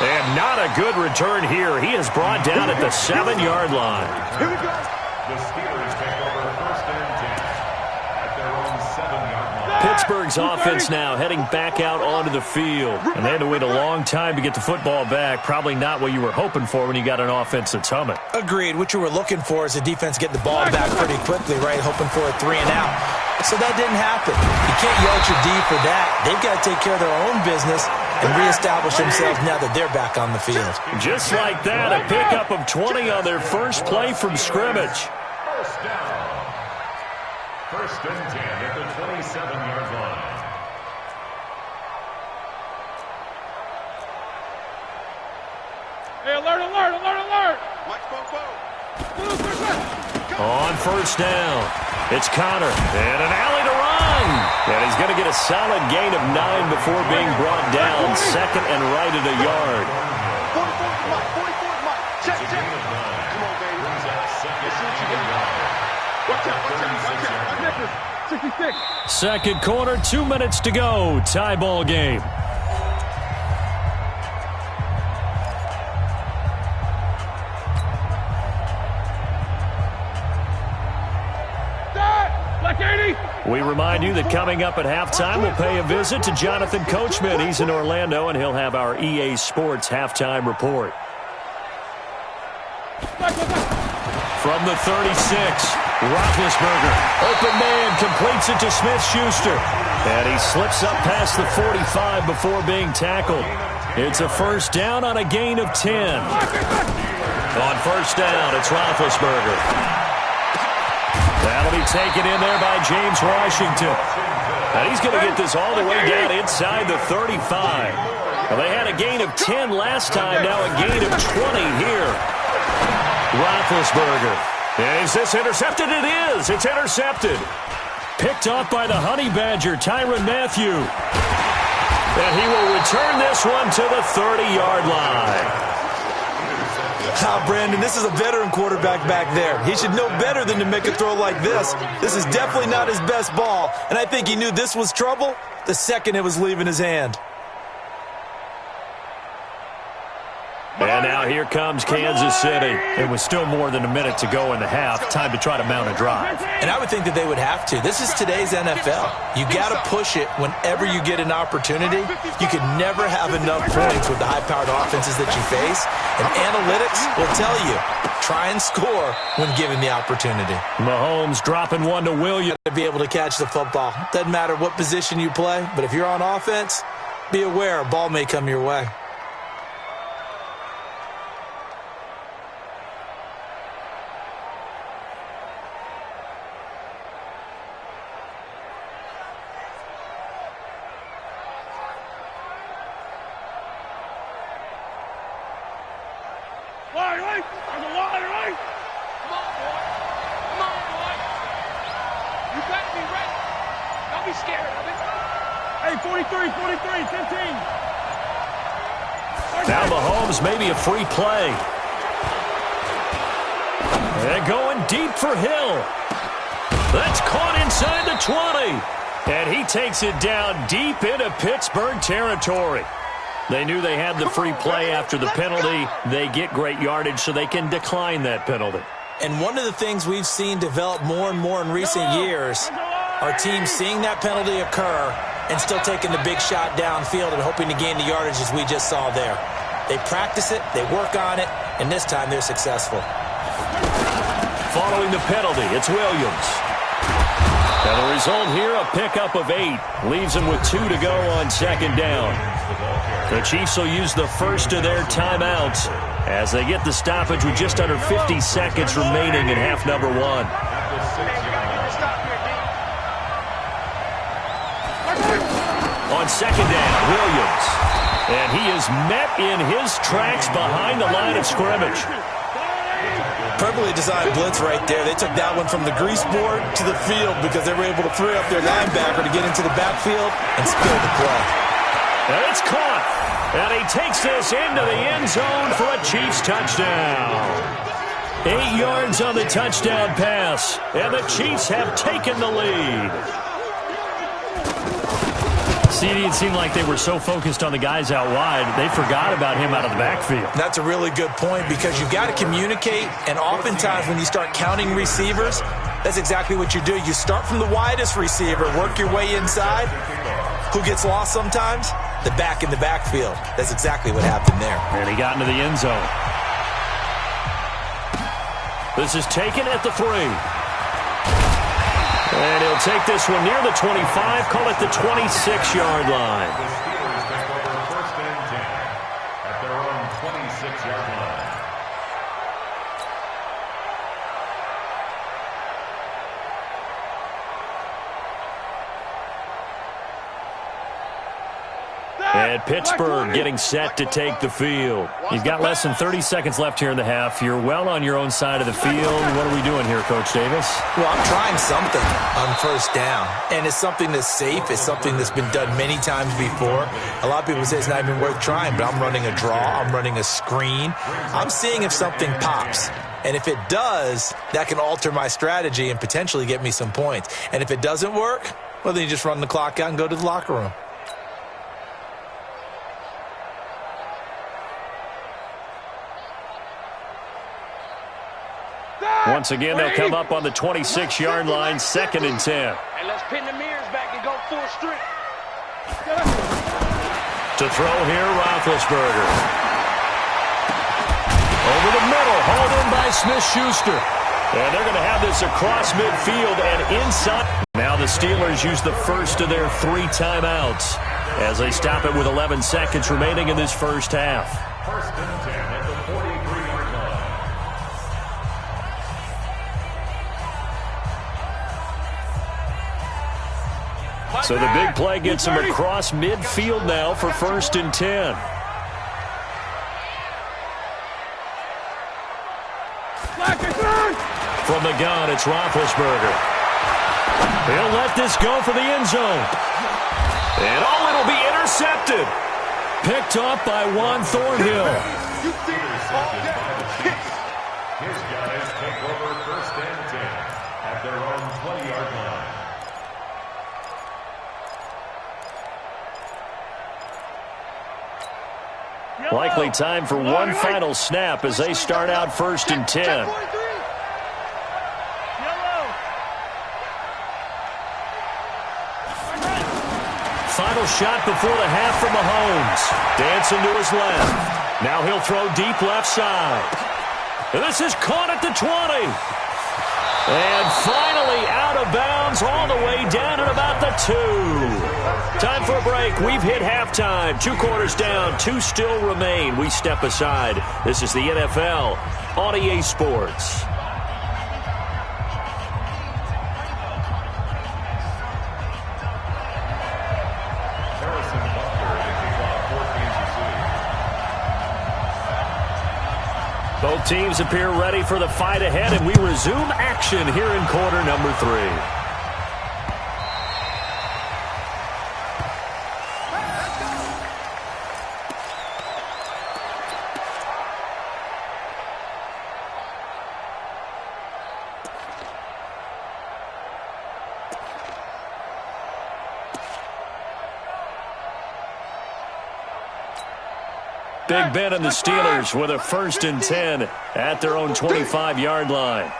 And not a good return here. He is brought down at the 7-yard line. Here we go. The Steelers take over first and 10 at their own 7-yard line. Pittsburgh's offense now heading back out onto the field. And they had to wait a long time to get the football back. Probably not what you were hoping for when you got an offense that's humming. Agreed. What you were looking for is the defense getting the ball back pretty quickly, right? Hoping for a 3 and out. So that didn't happen. You can't yell at your D for that. They've got to take care of their own business and reestablish themselves now that they're back on the field. Just like that, a pickup of 20 on their first play from scrimmage. First down. First and 10 at the 27-yard line. Hey, alert, alert, alert, alert. Mike Bobo. On first down, it's Connor, and an alley to run. And he's going to get a solid gain of 9 before being brought down, second and right at a yard. 44 Mike, 44 Mike. Check, check. Come on, baby. Let's see what you got. Watch out, watch out, watch out. 66. Second quarter, 2 minutes to go. Tie ball game. We remind you that coming up at halftime, we'll pay a visit to Jonathan Coachman. He's in Orlando, and he'll have our EA Sports halftime report. From the 36, Roethlisberger. Open man, completes it to Smith-Schuster. And he slips up past the 45 before being tackled. It's a first down on a gain of 10. On first down, it's Roethlisberger. That'll be taken in there by James Washington. And he's going to get this all the way down inside the 35. Well, they had a gain of 10 last time, now a gain of 20 here. Roethlisberger. Is this intercepted? It is. It's intercepted. Picked off by the Honey Badger, Tyrann Mathieu. And he will return this one to the 30-yard line. Now, Brandon, this is a veteran quarterback back there. He should know better than to make a throw like this. This is definitely not his best ball, and I think he knew this was trouble the second it was leaving his hand. And now here comes Kansas City. It was still more than a minute to go in the half. Time to try to mount a drive. And I would think that they would have to. This is today's NFL. You got to push it whenever you get an opportunity. You can never have enough points with the high-powered offenses that you face. And analytics will tell you, try and score when given the opportunity. Mahomes dropping one to Williams. To be able to catch the football. Doesn't matter what position you play, but if you're on offense, be aware a ball may come your way. Now Mahomes, maybe a free play. They're going deep for Hill. That's caught inside the 20. And he takes it down deep into Pittsburgh territory. They knew they had the free play after the penalty. They get great yardage so they can decline that penalty. And one of the things we've seen develop more and more in recent years are teams seeing that penalty occur and still taking the big shot downfield and hoping to gain the yardage as we just saw there. They practice it, they work on it, and this time they're successful. Following the penalty, it's Williams. And the result here, a pickup of 8. Leaves them with 2 to go on second down. The Chiefs will use the first of their timeouts as they get the stoppage with just under 50 seconds remaining in half number 1. On second down, Williams. And he is met in his tracks behind the line of scrimmage. Perfectly designed blitz right there. They took that one from the grease board to the field because they were able to free up their linebacker to get into the backfield and spill the play. And it's caught. And he takes this into the end zone for a Chiefs touchdown. 8 yards on the touchdown pass. And the Chiefs have taken the lead. CD, it seemed like they were so focused on the guys out wide, they forgot about him out of the backfield. That's a really good point because you've got to communicate, and oftentimes when you start counting receivers, that's exactly what you do. You start from the widest receiver, work your way inside. Who gets lost sometimes? The back in the backfield. That's exactly what happened there. And he got into the end zone. This is taken at the 3. And he'll take this one near the 25, call it the 26-yard line. The Steelers take over first and 10 at their own 26-yard line. And Pittsburgh getting set to take the field. You've got less than 30 seconds left here in the half. You're well on your own side of the field. What are we doing here, Coach Davis? Well, I'm trying something on first down. And it's something that's safe. It's something that's been done many times before. A lot of people say it's not even worth trying, but I'm running a draw. I'm running a screen. I'm seeing if something pops. And if it does, that can alter my strategy and potentially get me some points. And if it doesn't work, well, then you just run the clock out and go to the locker room. Once again, they'll come up on the 26-yard line, 2nd and 10. And let's pin the mirrors back and go full strength. To throw here, Roethlisberger. Over the middle, hauled in by Smith-Schuster. And they're going to have this across midfield and inside. Now the Steelers use the first of their 3 timeouts as they stop it with 11 seconds remaining in this first half. First and 10 at the 43-yard line. So the big play gets him across midfield now for first and 10. From the gun, it's Roethlisberger. He'll let this go for the end zone. And it'll be intercepted. Picked off by Juan Thornhill. His guys take over first and 10 at their own 20-yard line. Likely time for one final snap as they start out first and 10. Final shot before the half from Mahomes. Dancing to his left. Now he'll throw deep left side. And this is caught at the 20. And finally out of bounds all the way down at about the 2. Time for a break. We've hit halftime. 2 quarters down. 2 still remain. We step aside. This is the NFL on EA Sports. Both teams appear ready for the fight ahead, and we resume action here in quarter number 3. Big Ben and the Steelers with a 1st and 10 at their own 25-yard line.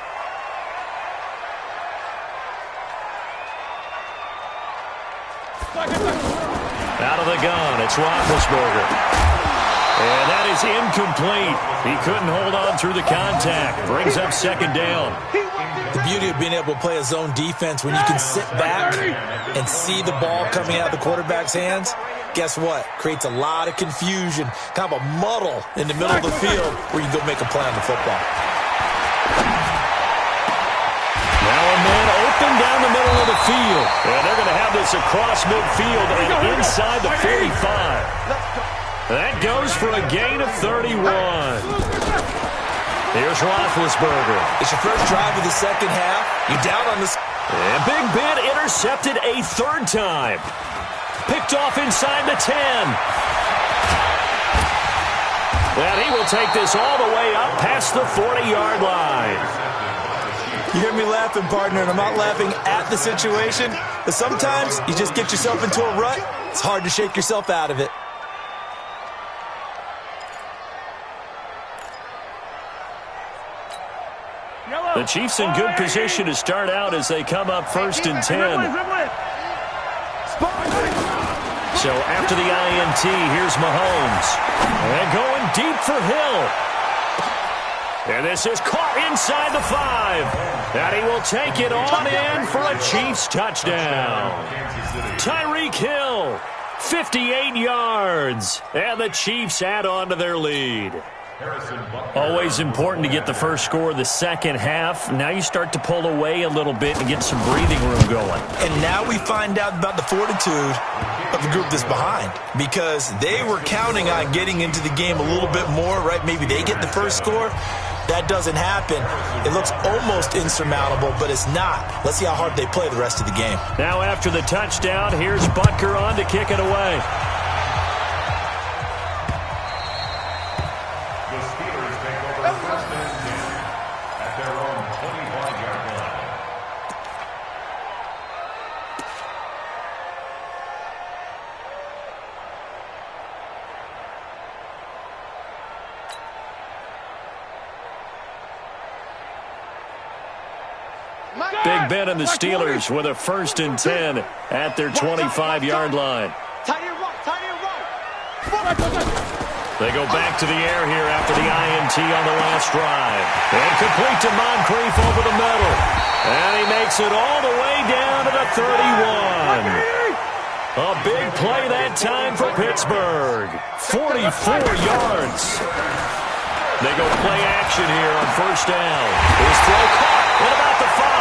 Out of the gun, it's Roethlisberger. And that is incomplete. He couldn't hold on through the contact. Brings up 2nd down. The beauty of being able to play a zone defense when you can sit back and see the ball coming out of the quarterback's hands, guess what? Creates a lot of confusion, kind of a muddle in the middle of the field where you go make a play on the football. Now a man open down the middle of the field. And they're going to have this across midfield and inside the 45. That goes for a gain of 31. Here's Roethlisberger. It's your first drive of the second half. You're down on this. And Big Ben intercepted a 3rd time. Picked off inside the 10. And he will take this all the way up past the 40-yard line. You hear me laughing, partner, and I'm not laughing at the situation, but sometimes you just get yourself into a rut. It's hard to shake yourself out of it. The Chiefs in good position to start out as they come up 1st and 10. So after the INT, here's Mahomes. And going deep for Hill. And this is caught inside the 5. And he will take it on in for a Chiefs touchdown. Tyreek Hill, 58 yards. And the Chiefs add on to their lead. Always important to get the first score of the second half. Now you start to pull away a little bit and get some breathing room going. And now we find out about the fortitude of the group that's behind, because they were counting on getting into the game a little bit more, right? Maybe they get the first score. That doesn't happen. It looks almost insurmountable, but it's not. Let's see how hard they play the rest of the game. Now after the touchdown, here's Butker on to kick it away. Big Ben and the Steelers with a 1st and 10 at their 25-yard line. They go back to the air here after the INT on the last drive. And complete to Moncrief over the middle. And he makes it all the way down to the 31. A big play that time for Pittsburgh. 44 yards. They go play action here on 1st down. His throw caught at about the 5.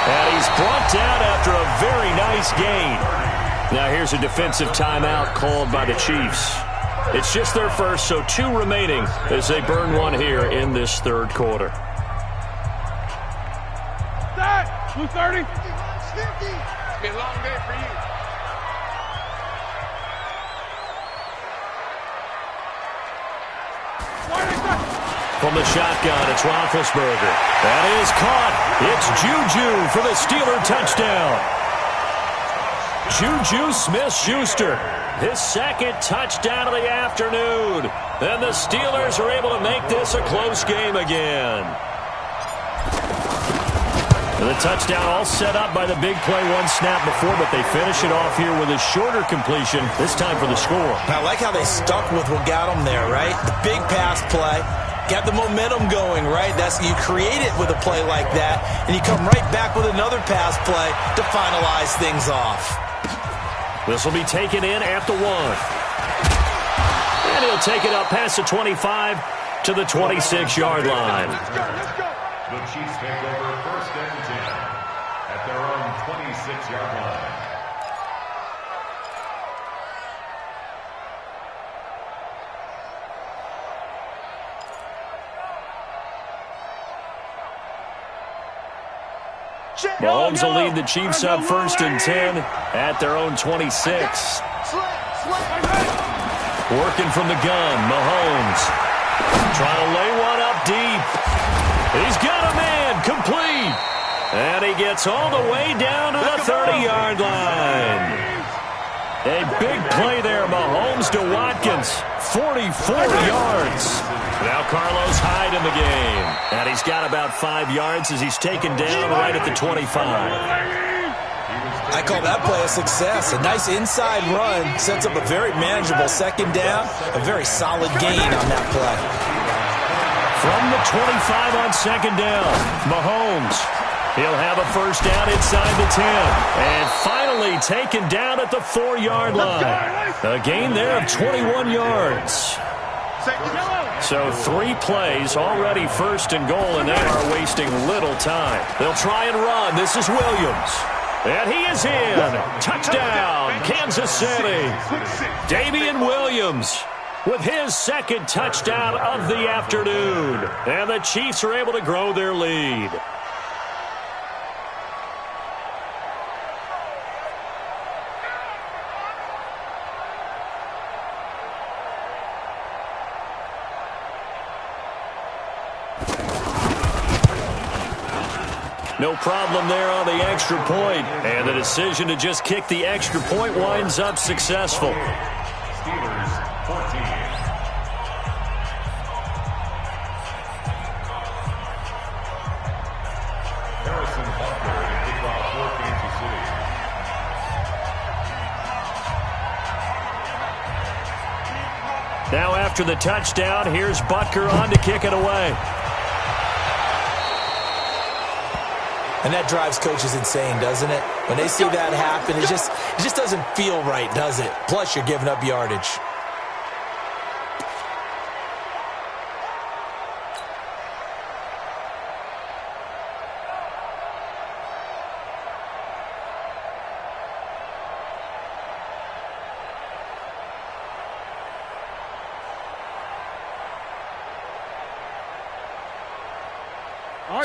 And he's brought down after a very nice gain. Now here's a defensive timeout called by the Chiefs. It's just their first, so 2 remaining as they burn one here in this 3rd quarter. 2:30. It's been a long day for you. From the shotgun, it's Roethlisberger. That is caught. It's Juju for the Steeler touchdown. Juju Smith-Schuster, his 2nd touchdown of the afternoon. And the Steelers are able to make this a close game again. And the touchdown all set up by the big play one snap before, but they finish it off here with a shorter completion, this time for the score. I like how they stuck with what got them there, right? The big pass play. Got the momentum going, right? You create it with a play like that, and you come right back with another pass play to finalize things off. This will be taken in at the 1. And he'll take it up past the 25 to the 26-yard line. The Chiefs take over 1st and 10 at their own 26-yard line. Mahomes will lead the Chiefs up 1st and 10 at their own 26. Working from the gun, Mahomes trying to lay one up deep. He's got a man, complete. And he gets all the way down to the 30-yard line. A big play there, Mahomes to Watkins. 44 yards. Now Carlos Hyde in the game. And he's got about 5 yards as he's taken down right at the 25. I call that play a success. A nice inside run sets up a very manageable second down. A very solid gain on that play. From the 25 on second down, Mahomes. He'll have a first down inside the 10. And finally taken down at the 4-yard line. A gain there of 21 yards. So 3 plays, already first and goal, and they are wasting little time. They'll try and run. This is Williams. And he is in. Touchdown, Kansas City. Damian Williams with his second touchdown of the afternoon. And the Chiefs are able to grow their lead. No problem there on the extra point. And the decision to just kick the extra point winds up successful. Steelers 14. Harrison Butker to kick off for Kansas City. Now after the touchdown, here's Butker on to kick it away. And that drives coaches insane, doesn't it? When they see that happen, it just doesn't feel right, does it? Plus, you're giving up yardage.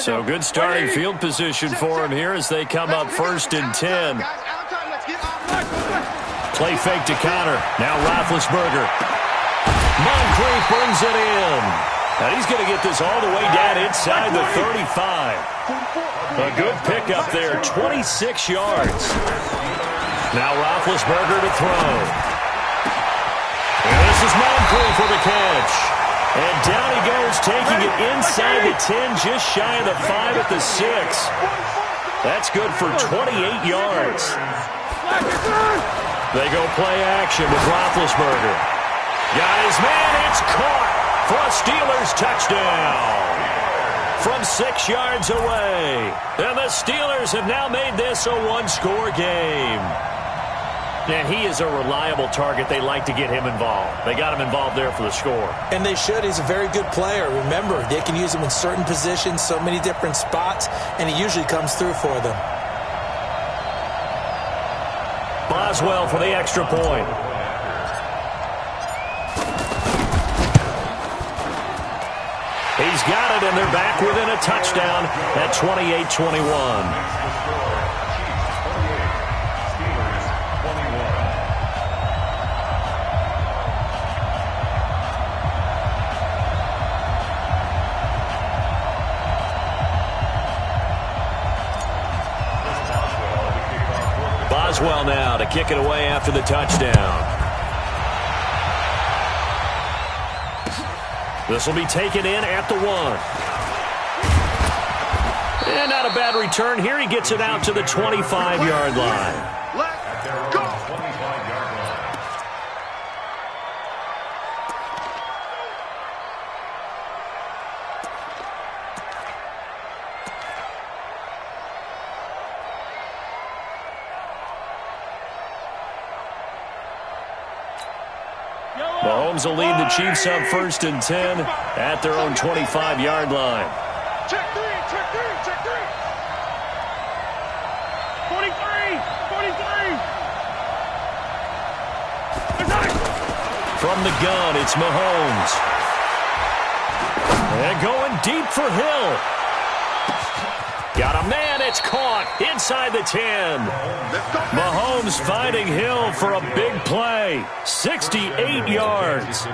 So good starting field position for him here as they come up first and 10. Play fake to Connor. Now Roethlisberger. Moncrief brings it in. And he's going to get this all the way down inside the 35. A good pickup there, 26 yards. Now Roethlisberger to throw. And this is Moncrief for the catch. And down he goes, taking it inside the 10, just shy of the 5 at the 6. That's good for 28 yards. They go play action with Roethlisberger. Got his man, it's caught for a Steelers touchdown. From 6 yards away. And the Steelers have now made this a one-score game. And he is a reliable target. They like to get him involved. They got him involved there for the score. And they should. He's a very good player. Remember, they can use him in certain positions, so many different spots, and he usually comes through for them. Boswell for the extra point. He's got it, and they're back within a touchdown at 28-21. Boswell now to kick it away after the touchdown. This will be taken in at the 1. And not a bad return here. He gets it out to the 25-yard line. Let's go. 25-yard line. Mahomes will lead the Chiefs up first and 10 at their own 25-yard line. Check three, check three, check three. 43, 43. From the gun, it's Mahomes. And going deep for Hill. Got a man, it's caught inside the 10. Mahomes finding Hill for a big play. 68 yards.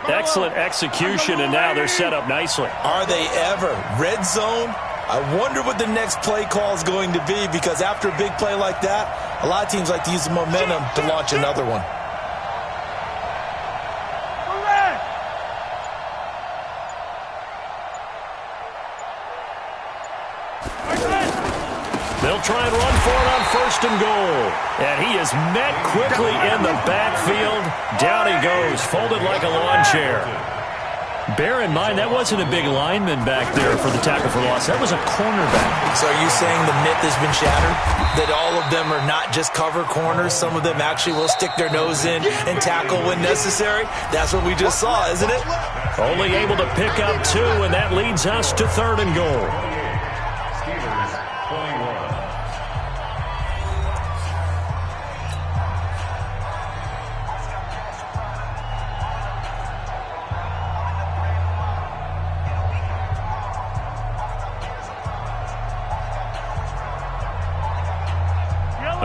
Excellent execution, and now they're set up nicely. Are they ever? Red zone? I wonder what the next play call is going to be, because after a big play like that, a lot of teams like to use the momentum to launch another one. try and run for it on 1st and goal. And he is met quickly in the backfield. Down he goes, folded like a lawn chair. Bear in mind, that wasn't a big lineman back there for the tackle for loss. That was a cornerback. So are you saying the myth has been shattered? That all of them are not just cover corners? Some of them actually will stick their nose in and tackle when necessary? That's what we just saw, isn't it? Only able to pick up 2, and that leads us to 3rd and goal. Steelers 21.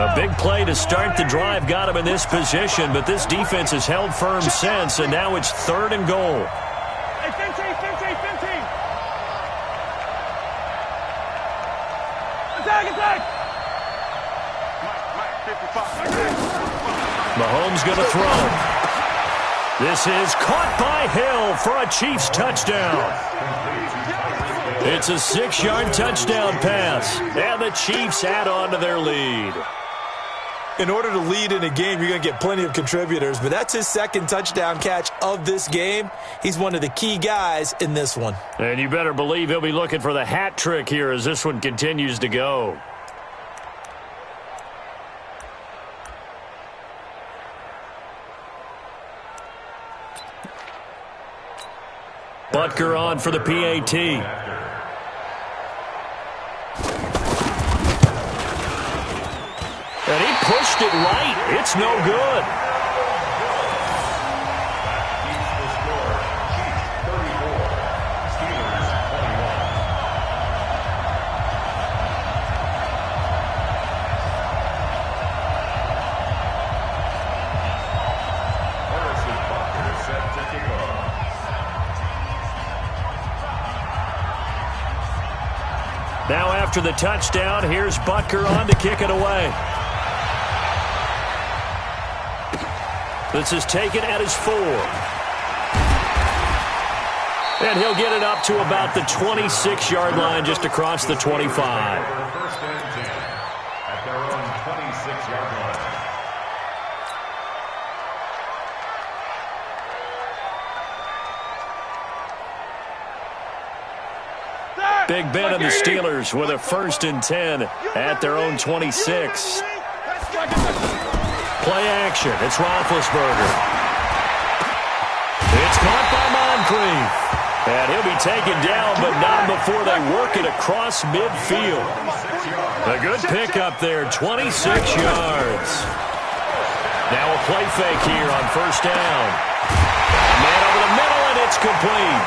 A big play to start the drive got him in this position, but this defense has held firm since, and now it's 3rd and goal. Hey, Finty! Attack! Mike, 55. Mahomes going to throw. This is caught by Hill for a Chiefs touchdown. It's a 6-yard touchdown pass, and the Chiefs add on to their lead. In order to lead in a game, you're going to get plenty of contributors, but that's his 2nd touchdown catch of this game. He's one of the key guys in this one. And you better believe he'll be looking for the hat trick here as this one continues to go. Butker on for the PAT. And he pushed it right. It's no good. Keeps the score. Chiefs 34. Steelers 21. Harrison Butker set to kick off. Now after the touchdown, here's Butker on to kick it away. This is taken at his 4. And he'll get it up to about the 26-yard line just across the 25. For 1st and 10 at their own 26-yard line. Big Ben and the Steelers with a 1st and 10 at their own 26. Play action. It's Roethlisberger. It's caught by Moncrief. And he'll be taken down, but not before they work it across midfield. A good pickup there, 26 yards. Now a play fake here on 1st down. Man over the middle, and it's complete.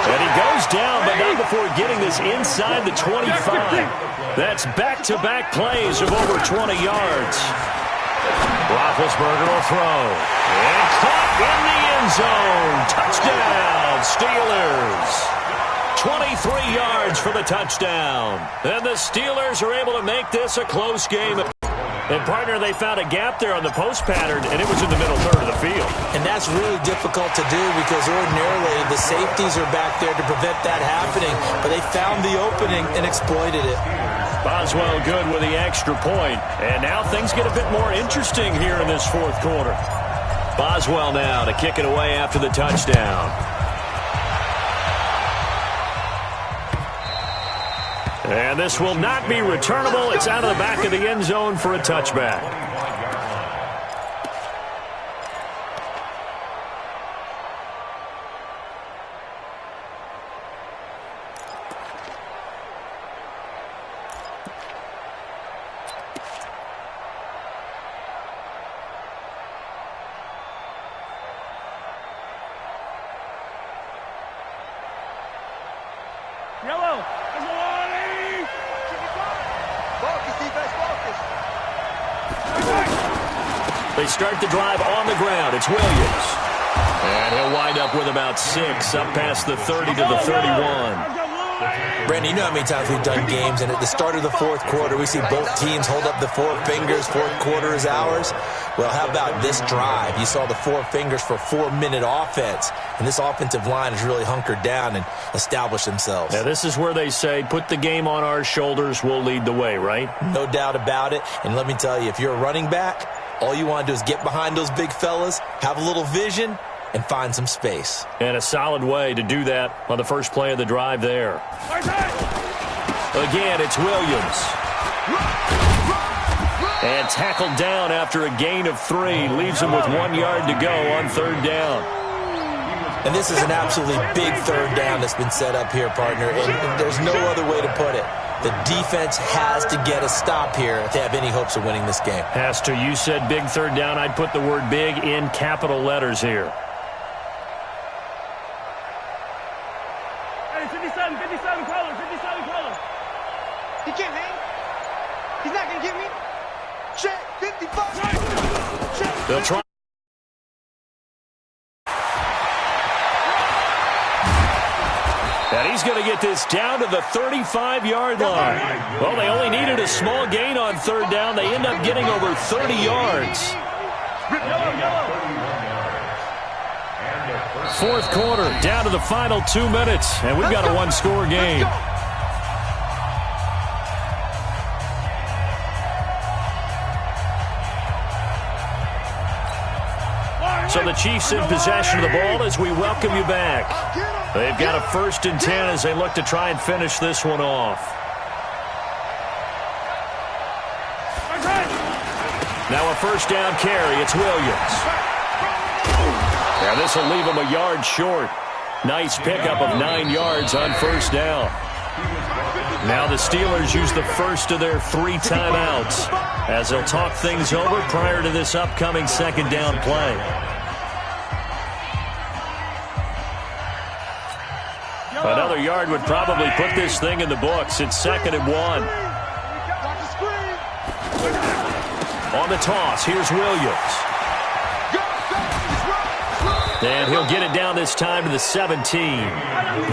And he goes down, but not before getting this inside the 25. That's back-to-back plays of over 20 yards. Roethlisberger will throw. And caught in the end zone. Touchdown, Steelers. 23 yards for the touchdown. And the Steelers are able to make this a close game. And, partner, they found a gap there on the post pattern, and it was in the middle third of the field. And that's really difficult to do because ordinarily the safeties are back there to prevent that happening. But they found the opening and exploited it. Boswell good with the extra point. And now things get a bit more interesting here in this 4th quarter. Boswell now to kick it away after the touchdown. And this will not be returnable. It's out of the back of the end zone for a touchback. Yellow. Focus, defense, focus. They start the drive on the ground. It's Williams. And he'll wind up with about 6, up past the 30 to the 31. Brandon, you know how many times we've done games, and at the start of the fourth quarter, we see both teams hold up the four fingers, fourth quarter is ours. Well, how about this drive? You saw the four fingers for 4-minute offense, and this offensive line has really hunkered down and established themselves. Yeah, this is where they say, put the game on our shoulders, we'll lead the way, right? No doubt about it, and let me tell you, if you're a running back, all you want to do is get behind those big fellas, have a little vision, and find some space. And a solid way to do that on the first play of the drive there. Again, it's Williams. And tackled down after a gain of 3. Leaves him with 1 yard to go on third down. And this is an absolutely big third down that's been set up here, partner. And there's no other way to put it. The defense has to get a stop here if they have any hopes of winning this game. Has to. You said big third down. I'd put the word big in capital letters here. Hey, 57 colors. He can't hang. He's not going to get me. Check, 55. Check. They'll try. And he's going to get this down to the 35-yard line. Well, they only needed a small gain on third down. They end up getting over 30 yards. Fourth quarter, down to the final 2 minutes, and we've got a one-score game. So the Chiefs in possession of the ball as we welcome you back. They've got a 1st and 10 as they look to try and finish this one off. Now a first down carry. It's Williams. Yeah, this will leave him a yard short. Nice pickup of 9 yards on first down. Now the Steelers use the first of their 3 timeouts as they'll talk things over prior to this upcoming second down play. Another yard would probably put this thing in the books. It's 2nd and 1. On the toss, here's Williams. And he'll get it down this time to the 17.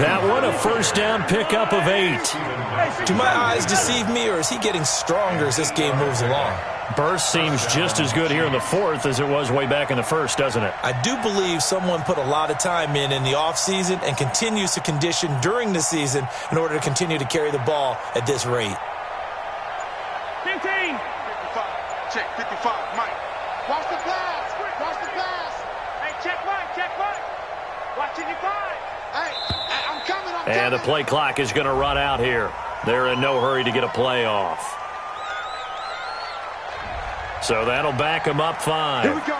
That one a first down pickup of 8. Do my eyes deceive me, or is he getting stronger as this game moves along? Burst seems just as good here in the fourth as it was way back in the first, doesn't it? I do believe someone put a lot of time in the offseason and continues to condition during the season in order to continue to carry the ball at this rate. 15. 55. Check, 55. Mike. Watch the pass. Watch the pass. Hey, check Mike. Watch 55. Hey, I'm coming. And the play clock is going to run out here. They're in no hurry to get a play off. So that'll back him up 5. Here we go.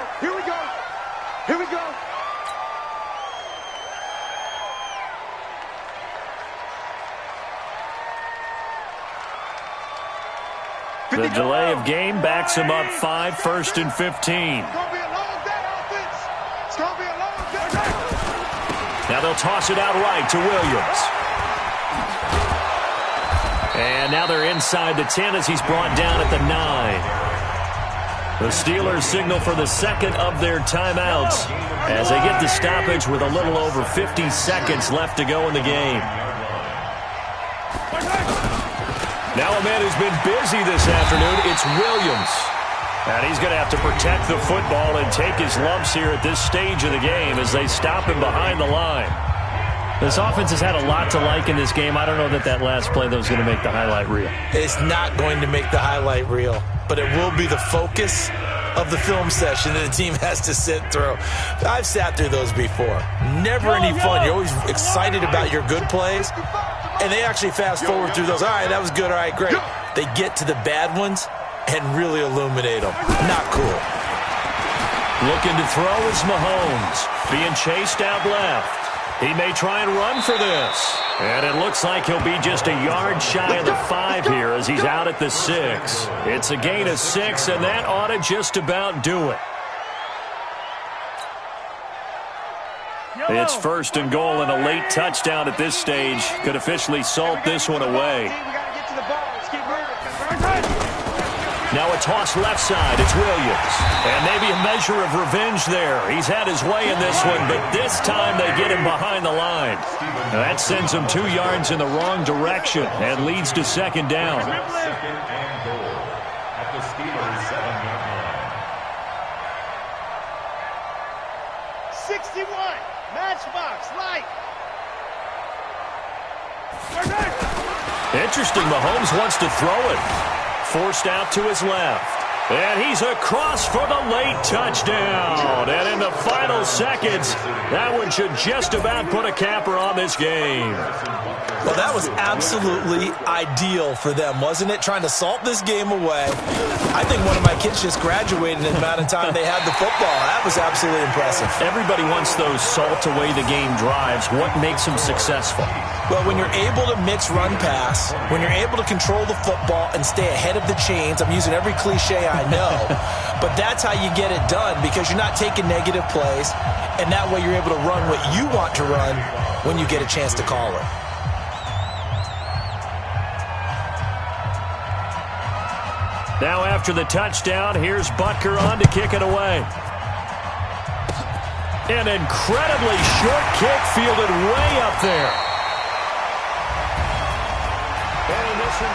The delay of game backs him up 5, 1st and 15. It's going to be a long day, offense. It's going to be a long day. Now they'll toss it out right to Williams. And now they're inside the 10 as he's brought down at the 9. The Steelers signal for the second of their timeouts as they get the stoppage with a little over 50 seconds left to go in the game. Now a man who's been busy this afternoon, it's Williams. And he's going to have to protect the football and take his lumps here at this stage of the game as they stop him behind the line. This offense has had a lot to like in this game. I don't know that last play, though, is going to make the highlight reel. It's not going to make the highlight reel, but it will be the focus of the film session that the team has to sit through. I've sat through those before. Never any fun. You're always excited about your good plays, and they actually fast forward through those. All right, that was good. All right, great. They get to the bad ones and really illuminate them. Not cool. Looking to throw is Mahomes, being chased out left. He may try and run for this. And it looks like he'll be just a yard shy of the 5 here as he's out at the 6. It's a gain of 6, and that ought to just about do it. It's 1st and goal, and a late touchdown at this stage could officially salt this one away. Now a toss left side. It's Williams. And maybe a measure of revenge there. He's had his way in this one, but this time they get him behind the line. Now that sends him 2 yards in the wrong direction and leads to second down. Second and goal at the Steelers' 7-yard line. 61. Matchbox. Light. Interesting. Mahomes wants to throw it. Forced out to his left. And he's across for the late touchdown. And in the final seconds, that one should just about put a capper on this game. Well, that was absolutely ideal for them, wasn't it? Trying to salt this game away. I think one of my kids just graduated in the amount of time they had the football. That was absolutely impressive. Everybody wants those salt away the game drives. What makes them successful? Well, when you're able to mix run pass, when you're able to control the football and stay ahead of the chains, I'm using every cliche I know, but that's how you get it done because you're not taking negative plays, and that way you're able to run what you want to run when you get a chance to call it. Now after the touchdown, here's Butker on to kick it away. An incredibly short kick fielded way up there. And this one